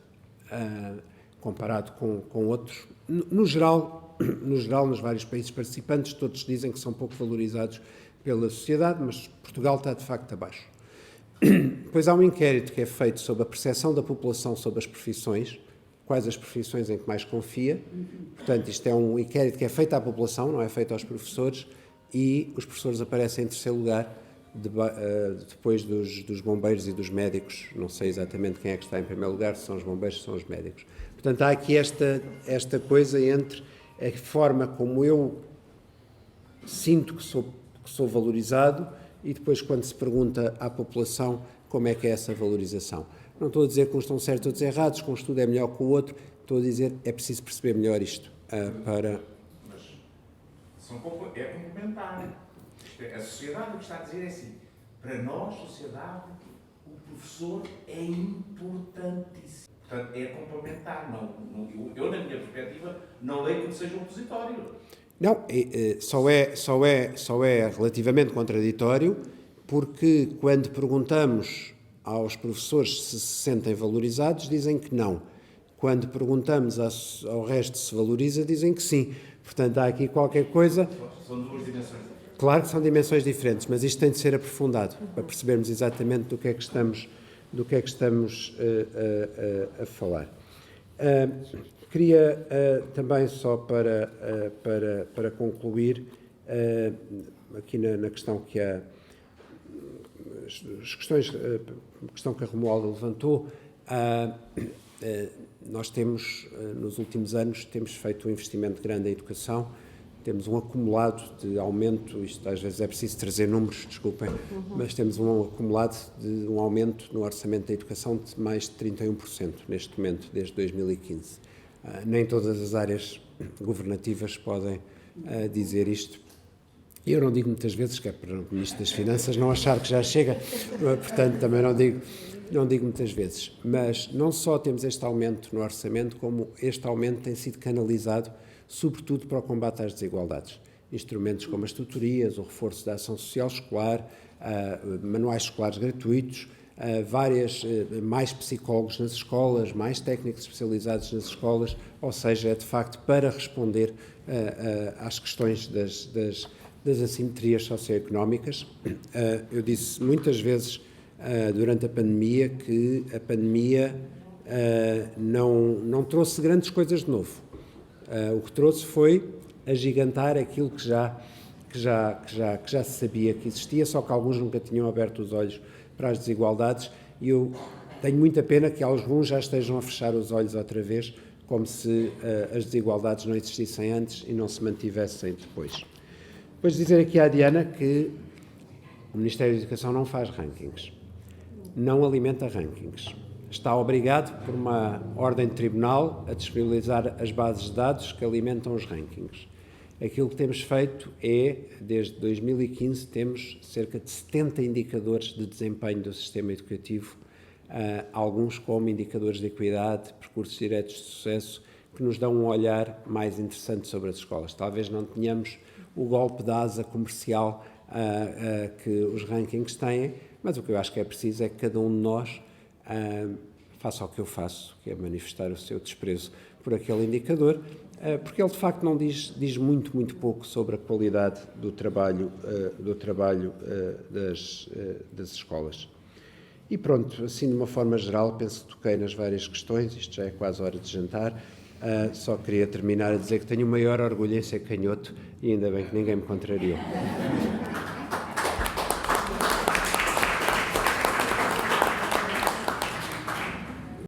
comparado com outros. No geral, nos vários países participantes, todos dizem que são pouco valorizados pela sociedade, mas Portugal está de facto abaixo. Depois há um inquérito que é feito sobre a percepção da população sobre as profissões, quais as profissões em que mais confia. Portanto, isto é um inquérito que é feito à população, não é feito aos professores, e os professores aparecem em terceiro lugar, depois dos bombeiros e dos médicos. Não sei exatamente quem é que está em primeiro lugar, se são os bombeiros ou são os médicos. Portanto, há aqui esta coisa entre a forma como eu sinto que sou valorizado e depois quando se pergunta à população como é que é essa valorização. Não estou a dizer que uns estão certos ou outros errados, que um estudo é melhor que o outro, Estou a dizer, é preciso perceber melhor isto para... Mas é complementar. A sociedade o que está a dizer é assim, para nós, sociedade, o professor é importantíssimo. Portanto, é complementar. Eu, na minha perspectiva, não leio que seja um opositório. Não, só é relativamente contraditório, porque quando perguntamos aos professores se se sentem valorizados, dizem que não. Quando perguntamos ao resto se valoriza, dizem que sim. Portanto, há aqui qualquer coisa... São duas dimensões. Claro que são dimensões diferentes, mas isto tem de ser aprofundado para percebermos exatamente do que é que estamos a falar. Queria também, só para concluir, aqui na questão que a questão que a Romualda levantou, nós temos, nos últimos anos, temos feito um investimento grande em educação, temos um acumulado de aumento, isto às vezes é preciso trazer números, desculpem, mas temos um acumulado de um aumento no orçamento da educação de mais de 31% neste momento, desde 2015. Nem todas as áreas governativas podem dizer isto. E eu não digo muitas vezes, que é para o Ministro das Finanças não achar que já chega, portanto também não digo muitas vezes. Mas não só temos este aumento no orçamento, como este aumento tem sido canalizado sobretudo para o combate às desigualdades. Instrumentos como as tutorias, o reforço da ação social escolar, manuais escolares gratuitos, mais psicólogos nas escolas, mais técnicos especializados nas escolas, ou seja, é de facto para responder às questões das assimetrias socioeconómicas. Eu disse muitas vezes durante a pandemia que a pandemia não trouxe grandes coisas de novo. O que trouxe foi agigantar aquilo que já se sabia que existia, só que alguns nunca tinham aberto os olhos para as desigualdades, e eu tenho muita pena que alguns já estejam a fechar os olhos outra vez, como se as desigualdades não existissem antes e não se mantivessem depois. Depois dizer aqui à Diana que o Ministério da Educação não faz rankings, não alimenta rankings. Está obrigado, por uma ordem de tribunal, a disponibilizar as bases de dados que alimentam os rankings. Aquilo que temos feito é, desde 2015, temos cerca de 70 indicadores de desempenho do sistema educativo, alguns como indicadores de equidade, percursos diretos de sucesso, que nos dão um olhar mais interessante sobre as escolas. Talvez não tenhamos o golpe da asa comercial que os rankings têm, mas o que eu acho que é preciso é que cada um de nós faça o que eu faço, que é manifestar o seu desprezo por aquele indicador, porque ele de facto não diz muito pouco sobre a qualidade do trabalho das escolas. E pronto, assim de uma forma geral, penso que toquei nas várias questões, isto já é quase hora de jantar, só queria terminar a dizer que tenho o maior orgulho em ser canhoto e ainda bem que ninguém me contrariou.